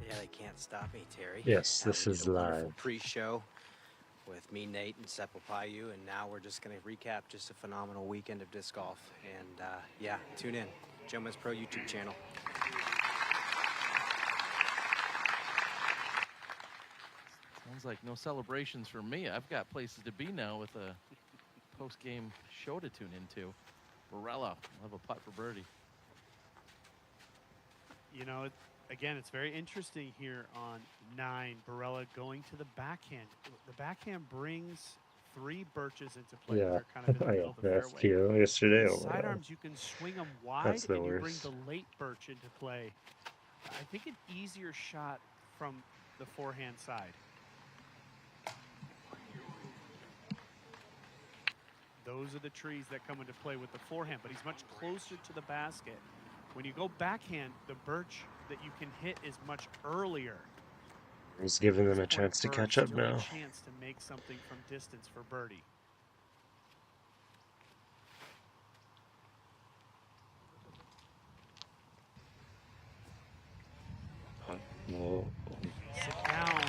Yeah, they can't stop me, Terry. Yes, this is live. Pre-show with me, Nate, and Seppo Payu, and now we're just going to recap just a phenomenal weekend of disc golf. And yeah, tune in. Gentleman's Pro YouTube channel. Sounds like no celebrations for me. I've got places to be now with a post-game show to tune into. Barella will have a putt for birdie. You know, again, it's very interesting here on 9. Barella going to the backhand. The backhand brings 3 birches into play. Yeah, They're kind of in the middle of the I asked fairway. you yesterday. The sidearms, you can swing them wide, That's the and you bring worst. the late birch into play. I think an easier shot from the forehand side. Those are the trees that come into play with the forehand, but he's much closer to the basket. When you go backhand, the birch that you can hit is much earlier. He's giving them a This point, chance to Burr catch up still a now. chance to make something from distance for birdie. Whoa. Sit down.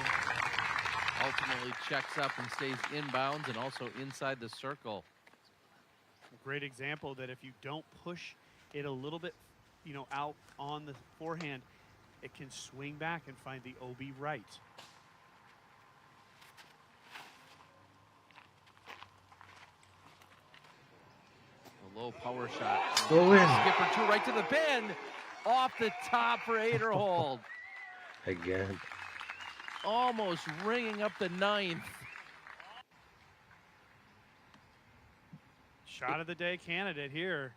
Ultimately checks up and stays inbounds and also inside the circle. A great example that if you don't push it a little bit, you know, out on the forehand, it can swing back and find the OB right. A low power shot. Go in. Skipper 2 right to the pin. Off the top for Aderhold. Again. Almost ringing up the 9th. Shot of the day candidate here.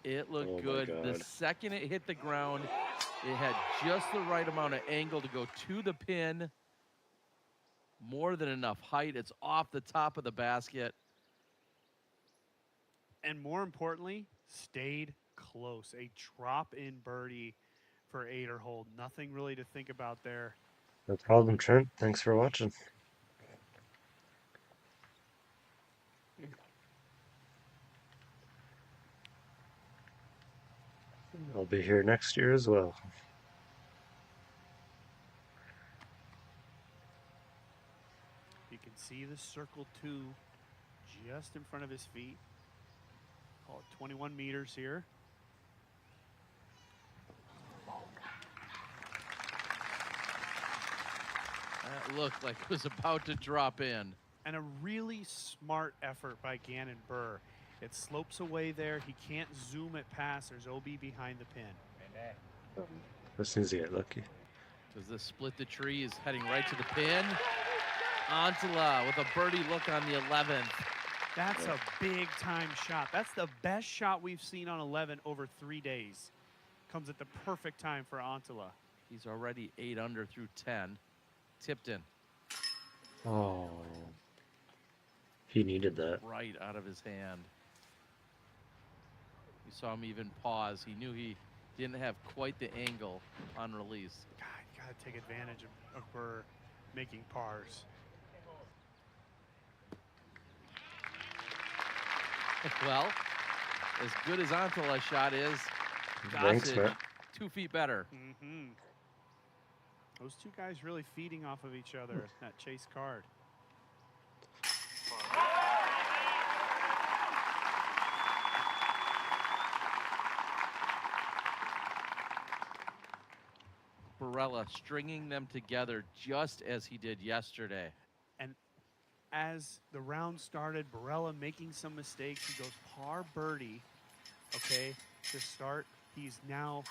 It looked Oh my good. The God. second it hit the ground, it had just the right amount of angle to go to the pin. More than enough height. It's off the top of the basket. And more importantly, stayed close. A drop-in birdie for Aderhold. Nothing really to think about there. No problem, Trent. Thanks for watching. I'll be here next year as well. You can see the circle 2 just in front of his feet. Call it 21 meters here. That looked like it was about to drop in. And a really smart effort by Gannon Burr. It slopes away there. He can't zoom it past. There's OB behind the pin. This needs to get lucky. Does this split the tree? Is heading right to the pin. Antila with a birdie look on the 11th. That's a big time shot. That's the best shot we've seen on 11 over 3 days. Comes at the perfect time for Antila. He's already 8 under through 10. Tipped in. Oh. He needed that. Right out of his hand. You saw him even pause. He knew he didn't have quite the angle on release. God, you got to take advantage of Burr making pars. Well, as good as Antila's shot is, Thanks, Gossage, man. 2 feet better. Mm-hmm. Those two guys really feeding off of each other. That chase card. Barella stringing them together just as he did yesterday. And as the round started, Barella making some mistakes. He goes par birdie, okay, to start. He's now,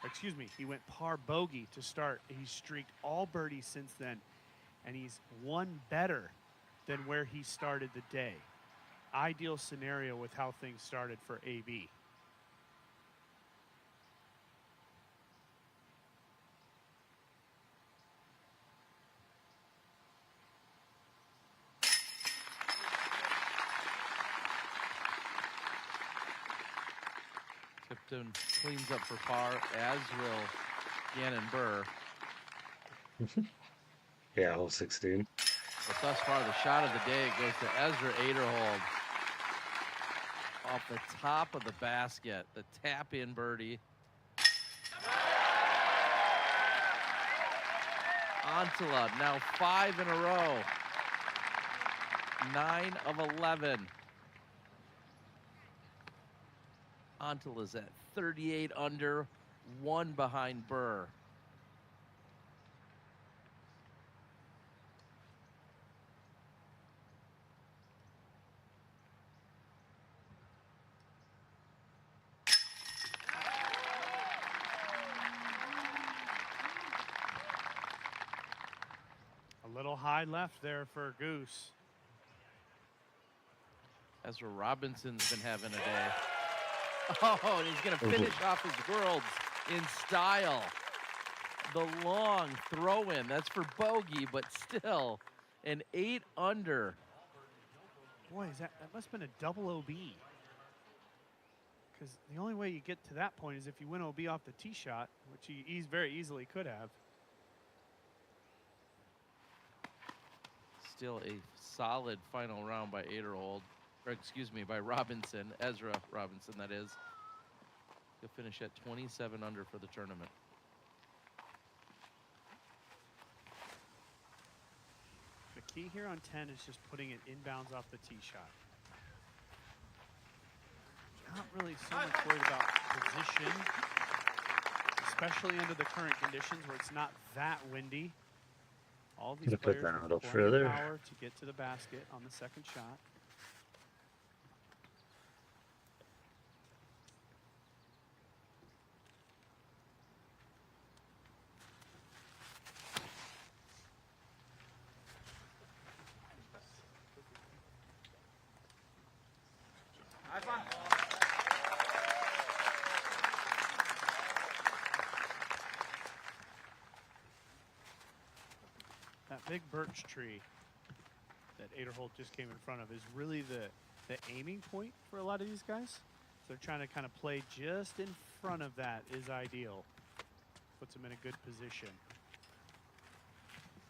excuse me, he went par bogey to start. He's streaked all birdies since then, and he's one better than where he started the day. Ideal scenario with how things started for AB. Tipton cleans up for par, as will Gannon Burr. Yeah, hole 16. But thus far, the shot of the day goes to Ezra Aderhold. Off the top of the basket, the tap-in birdie. Antila, now 5 in a row. 9 of 11. Antila's at 38 under, 1 behind Burr. A little high left there for Goose. Ezra Robinson's been having a day. Oh, and he's going to finish off his worlds in style. The long throw-in, that's for bogey, but still an 8 under. Boy, that must have been a double OB. Because the only way you get to that point is if you win OB off the tee shot, which he very easily could have. still a solid final round by Aderhold, or excuse me, by Robinson, Ezra Robinson, that is. He'll finish at 27 under for the tournament. The key here on 10 is just putting it inbounds off the tee shot. Not really so much worried about position, especially under the current conditions where it's not that windy. All these Put players that a with little plenty of further. power to get to the basket on the second shot. That big birch tree that Aderhold just came in front of is really the aiming point for a lot of these guys. So they're trying to kind of play just in front of that is ideal. Puts them in a good position.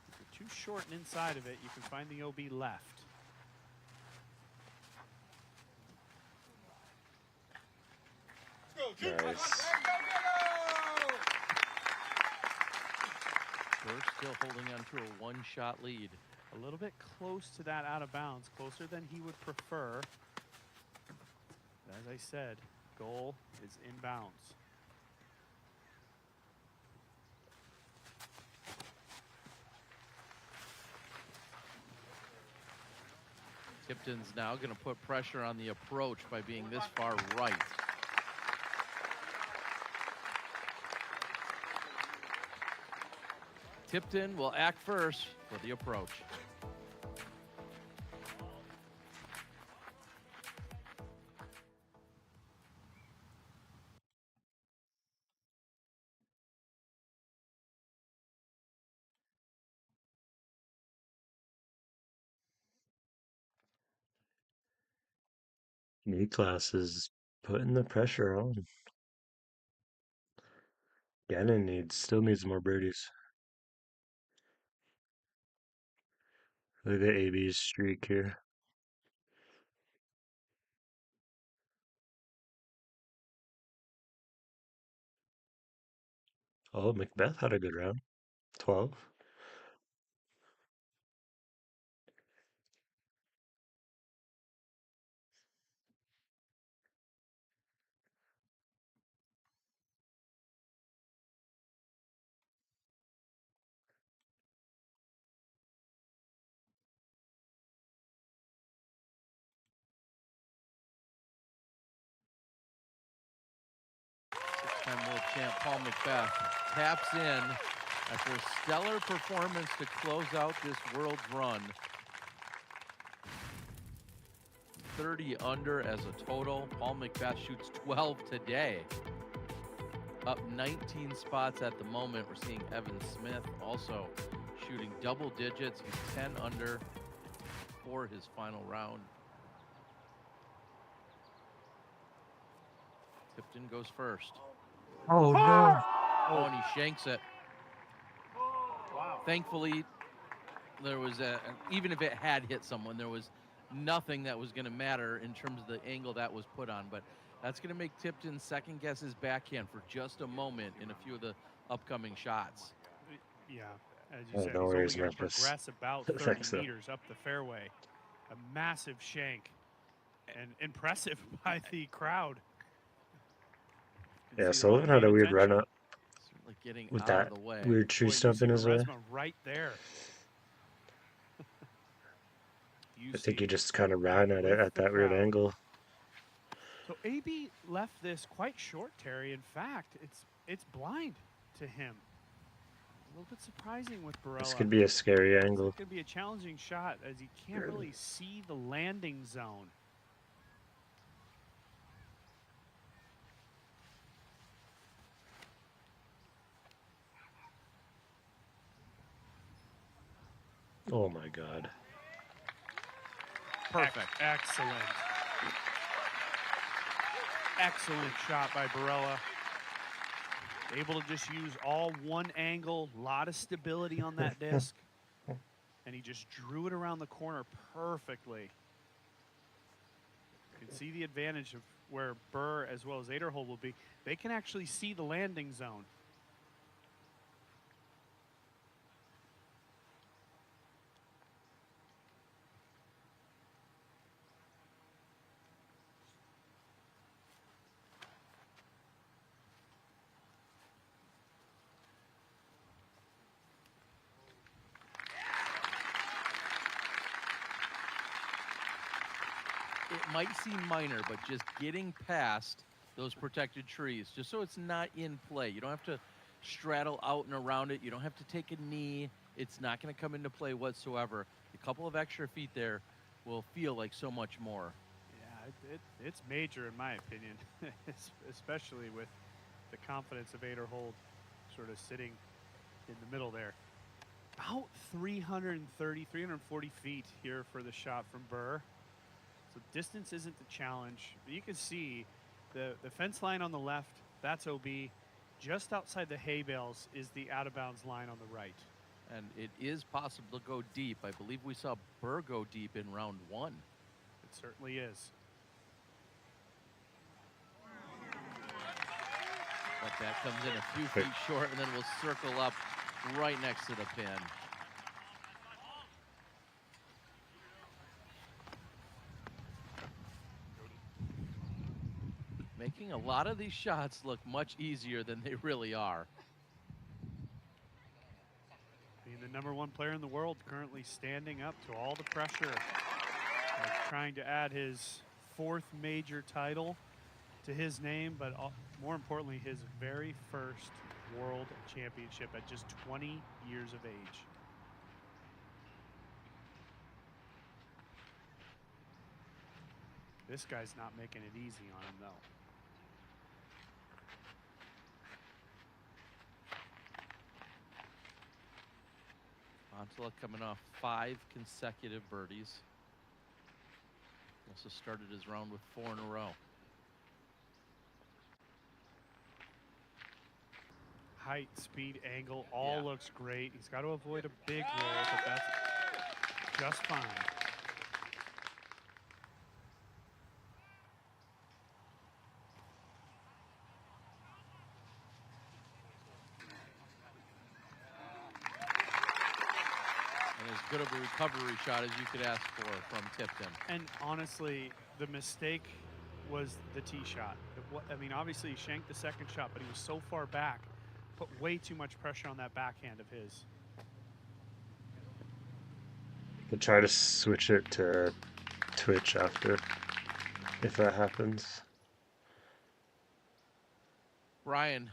If you're too short and inside of it, you can find the OB left. Nice. We're still holding on to a one-shot lead. A little bit close to that out of bounds, closer than he would prefer. As I said, goal is inbounds. Tipton's now going to put pressure on the approach by being this far right. Tipton will act first for the approach. New class is putting the pressure on. Gannon still needs more birdies. Look at AB's streak here. Oh, Macbeth had a good round. 12. Six-time world champ Paul Macbeth taps in after a stellar performance to close out this world's run. 30 under as a total. Paul Macbeth shoots 12 today. Up 19 spots at the moment. We're seeing Evan Smith also shooting double digits. He's 10 under for his final round. Tipton goes first. Oh, no. Oh, and he shanks it. Wow. Thankfully, there was even if it had hit someone, there was nothing that was going to matter in terms of the angle that was put on. But that's going to make Tipton second guess his backhand for just a moment in a few of the upcoming shots. Yeah, as you said, no he's only worries, going to Memphis. progress about Thanks, 30 though. meters up the fairway. A massive shank and impressive by the crowd. Yeah, Sullivan had a weird run up Certainly getting with out that of the way. weird tree Boy, you stump see in his way. Maresma right there. I think he just kind of ran at it at that weird angle. So AB left this quite short, Terry. In fact, it's blind to him. A little bit surprising with Barella. This could be a scary angle. It's going to be a challenging shot as he can't really see the landing zone. Oh my God. Perfect. Excellent. Excellent shot by Barella. Able to just use all one angle, a lot of stability on that disc. and he just drew it around the corner perfectly. You can see the advantage of where Burr as well as Aderhold will be. They can actually see the landing zone. It might seem minor, but just getting past those protected trees, just so it's not in play. You don't have to straddle out and around it. You don't have to take a knee. It's not going to come into play whatsoever. A couple of extra feet there will feel like so much more. Yeah, it's major in my opinion, especially with the confidence of Aderhold sort of sitting in the middle there. About 330, 340 feet here for the shot from Burr. So distance isn't the challenge. But you can see the fence line on the left, that's OB. Just outside the hay bales is the out of bounds line on the right. And it is possible to go deep. I believe we saw Burr go deep in round 1. It certainly is. But that comes in a few feet short, and then we'll circle up right next to the pin. Making a lot of these shots look much easier than they really are. Being the #1 player in the world, currently standing up to all the pressure of trying to add his 4th major title to his name, but more importantly, his very first world championship at just 20 years of age. This guy's not making it easy on him, though. Montella coming off 5 consecutive birdies. Also started his round with 4 in a row. Height, speed, angle, all looks great. He's got to avoid a big roll, but that's just fine. And as good of a recovery shot as you could ask for from Tipton. And honestly, the mistake was the tee shot. I mean, obviously he shanked the second shot, but he was so far back, put way too much pressure on that backhand of his. Could try to switch it to Twitch after, if that happens. Brian,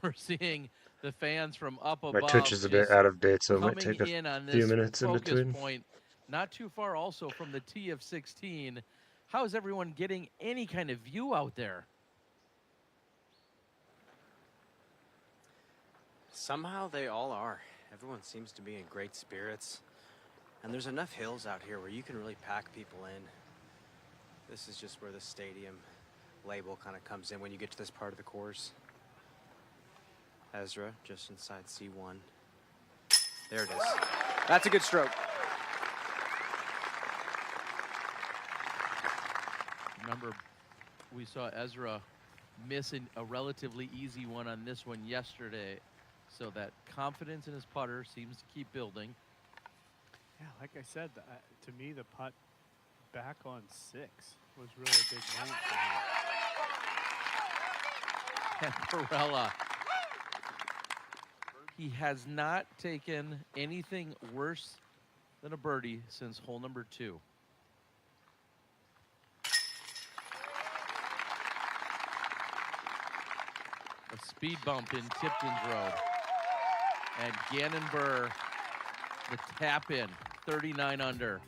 we're seeing the fans from up above. My Twitch is a bit out of date, so it might take a few minutes in between. Point, not too far also from the tee of 16. How is everyone getting any kind of view out there? Somehow they all are. Everyone seems to be in great spirits. And there's enough hills out here where you can really pack people in. This is just where the stadium label kind of comes in when you get to this part of the course. Ezra, just inside C1. There it is. That's a good stroke. Remember, we saw Ezra missing a relatively easy one on this one yesterday. So that confidence in his putter seems to keep building. Yeah, like I said, to me, the putt back on 6 was really a big moment for him. And Perella, he has not taken anything worse than a birdie since hole number 2. A speed bump in Tipton's Road. And Gannon Burr, the tap in, 39 under.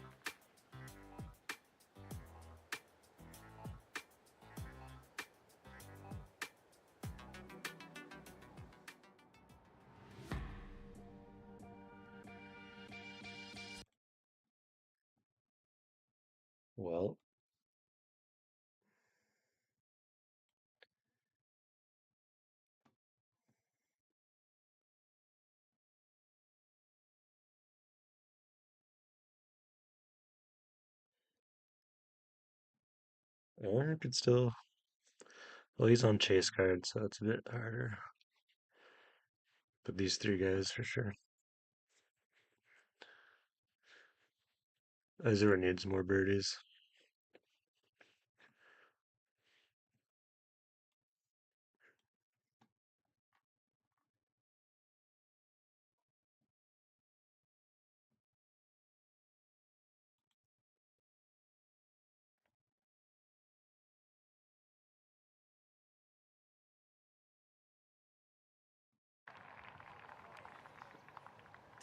Well, I could still. Well, he's on chase card, so it's a bit harder. But these three guys for sure. Azura needs more birdies.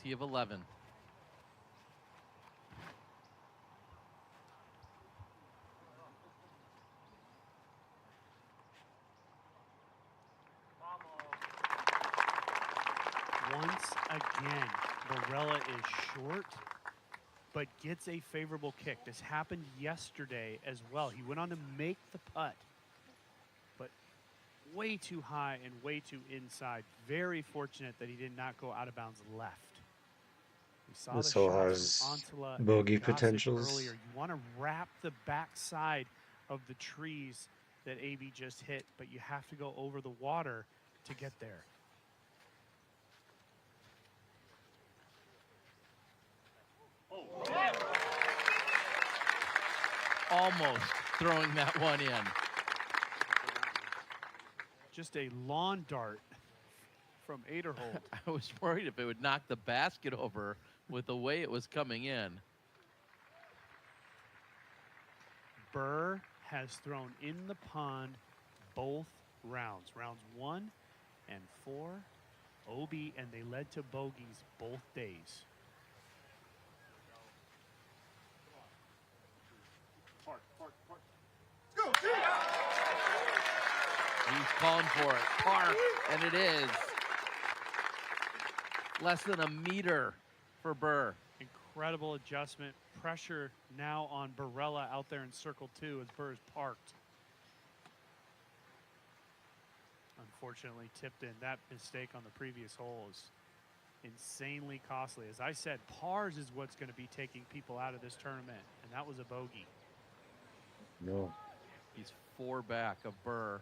T of 11. Once again, Barella is short, but gets a favorable kick. This happened yesterday as well. He went on to make the putt, but way too high and way too inside. Very fortunate that he did not go out of bounds left. We saw This the hole shots has from Antela bogey and Gossett potentials. earlier. You want to wrap the backside of the trees that AB just hit, but you have to go over the water to get there. Almost throwing that one in. Just a lawn dart from Aderholt. I was worried if it would knock the basket over with the way it was coming in. Burr has thrown in the pond both rounds. Rounds 1 and 4, OB, and they led to bogeys both days. He's calling for it. Park, and it is. Less than a meter for Burr. Incredible adjustment. Pressure now on Barella out there in circle 2 as Burr is parked. Unfortunately tipped in. That mistake on the previous hole is insanely costly. As I said, pars is what's going to be taking people out of this tournament, and that was a bogey. No. He's 4 back of Burr.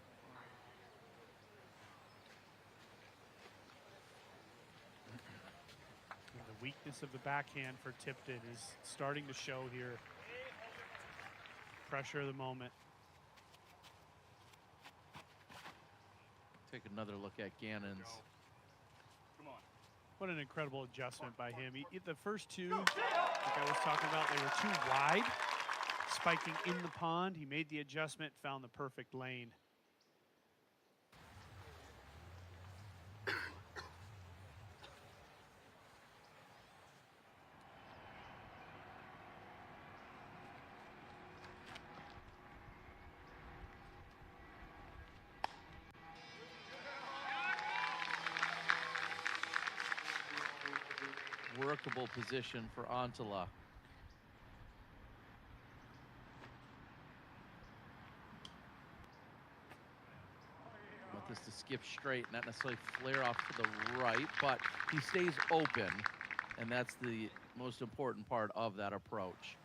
And the weakness of the backhand for Tipton is starting to show here. Pressure of the moment. Take another look at Gannon's. What an incredible adjustment by him. The first two, like I was talking about, they were too wide, spiking in the pond. He made the adjustment, found the perfect lane. Workable position for Antela. Want this to skip straight, not necessarily flare off to the right, but he stays open, and that's the most important part of that approach.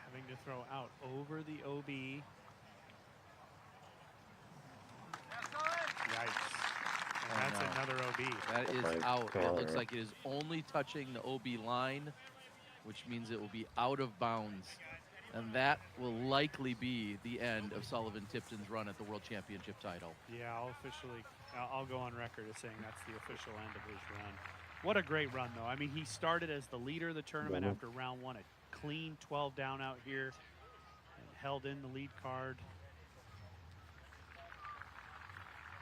Having to throw out over the OB. Yikes. And that's another OB. That Oh is my out. It looks God. like it is only touching the OB line, which means it will be out of bounds. And that will likely be the end of Sullivan Tipton's run at the World Championship title. Yeah, I'll go on record as saying that's the official end of his run. What a great run, though. I mean, he started as the leader of the tournament after round 1, a clean 12 down out here, and held in the lead card.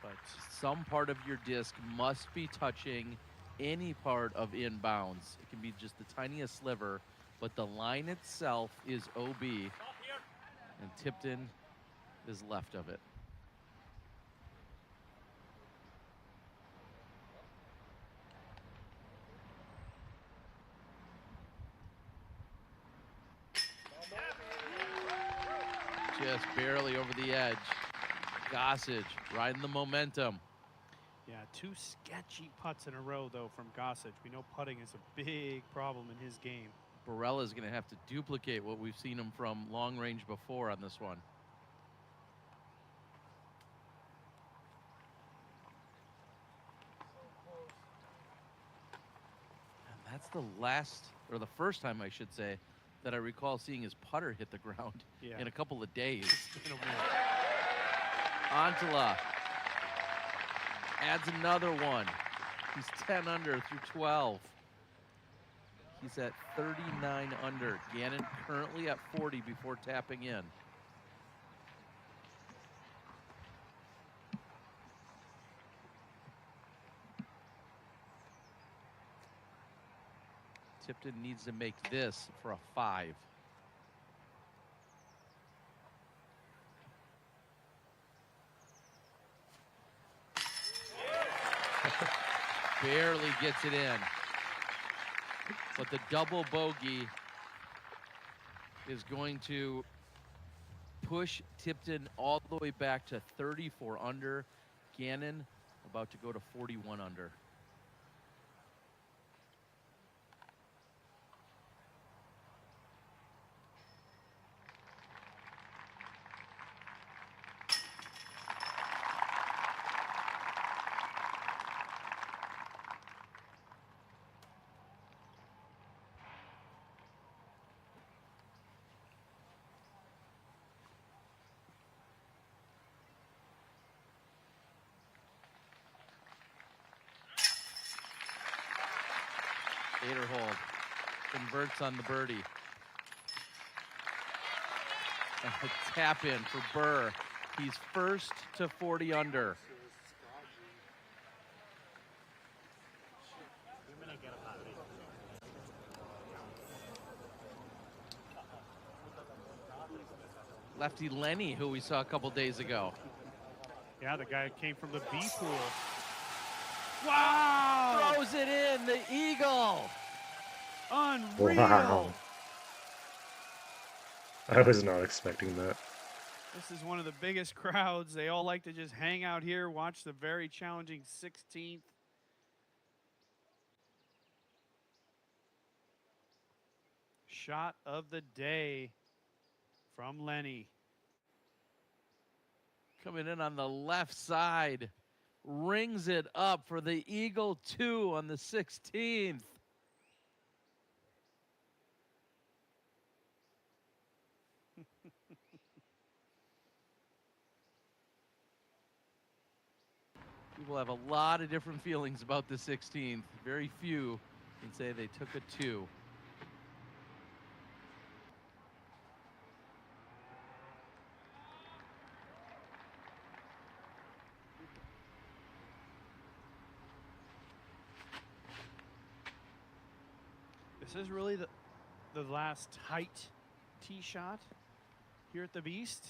But some part of your disc must be touching any part of inbounds. It can be just the tiniest sliver, but the line itself is OB, and Tipton is left of it. Just barely over the edge. Gossage riding the momentum. yeah, 2 sketchy putts in a row, though, from Gossage. We know putting is a big problem in his game. Barella is going to have to duplicate what we've seen him from long range before on this one. And that's the last, or the first time I should say, that I recall seeing his putter hit the ground in a couple of days. Antala adds another one. He's 10 under through 12. He's at 39 under. Gannon currently at 40 before tapping in. Tipton needs to make this for a 5. Barely gets it in. But the double bogey is going to push Tipton all the way back to 34 under. Gannon about to go to 41 under. Hold. Converts on the birdie. And a tap in for Burr. He's first to 40 under. Lefty Lenny, who we saw a couple days ago. Yeah, the guy came from the B pool. Wow! Throws it in, the eagle. Unreal. Wow. I was not expecting that. This is one of the biggest crowds. They all like to just hang out here, watch the very challenging 16th. Shot of the day from Lenny. Coming in on the left side. Rings it up for the eagle 2 on the 16th. People have a lot of different feelings about the 16th. Very few can say they took a 2. This is really the last tight tee shot here at the Beast.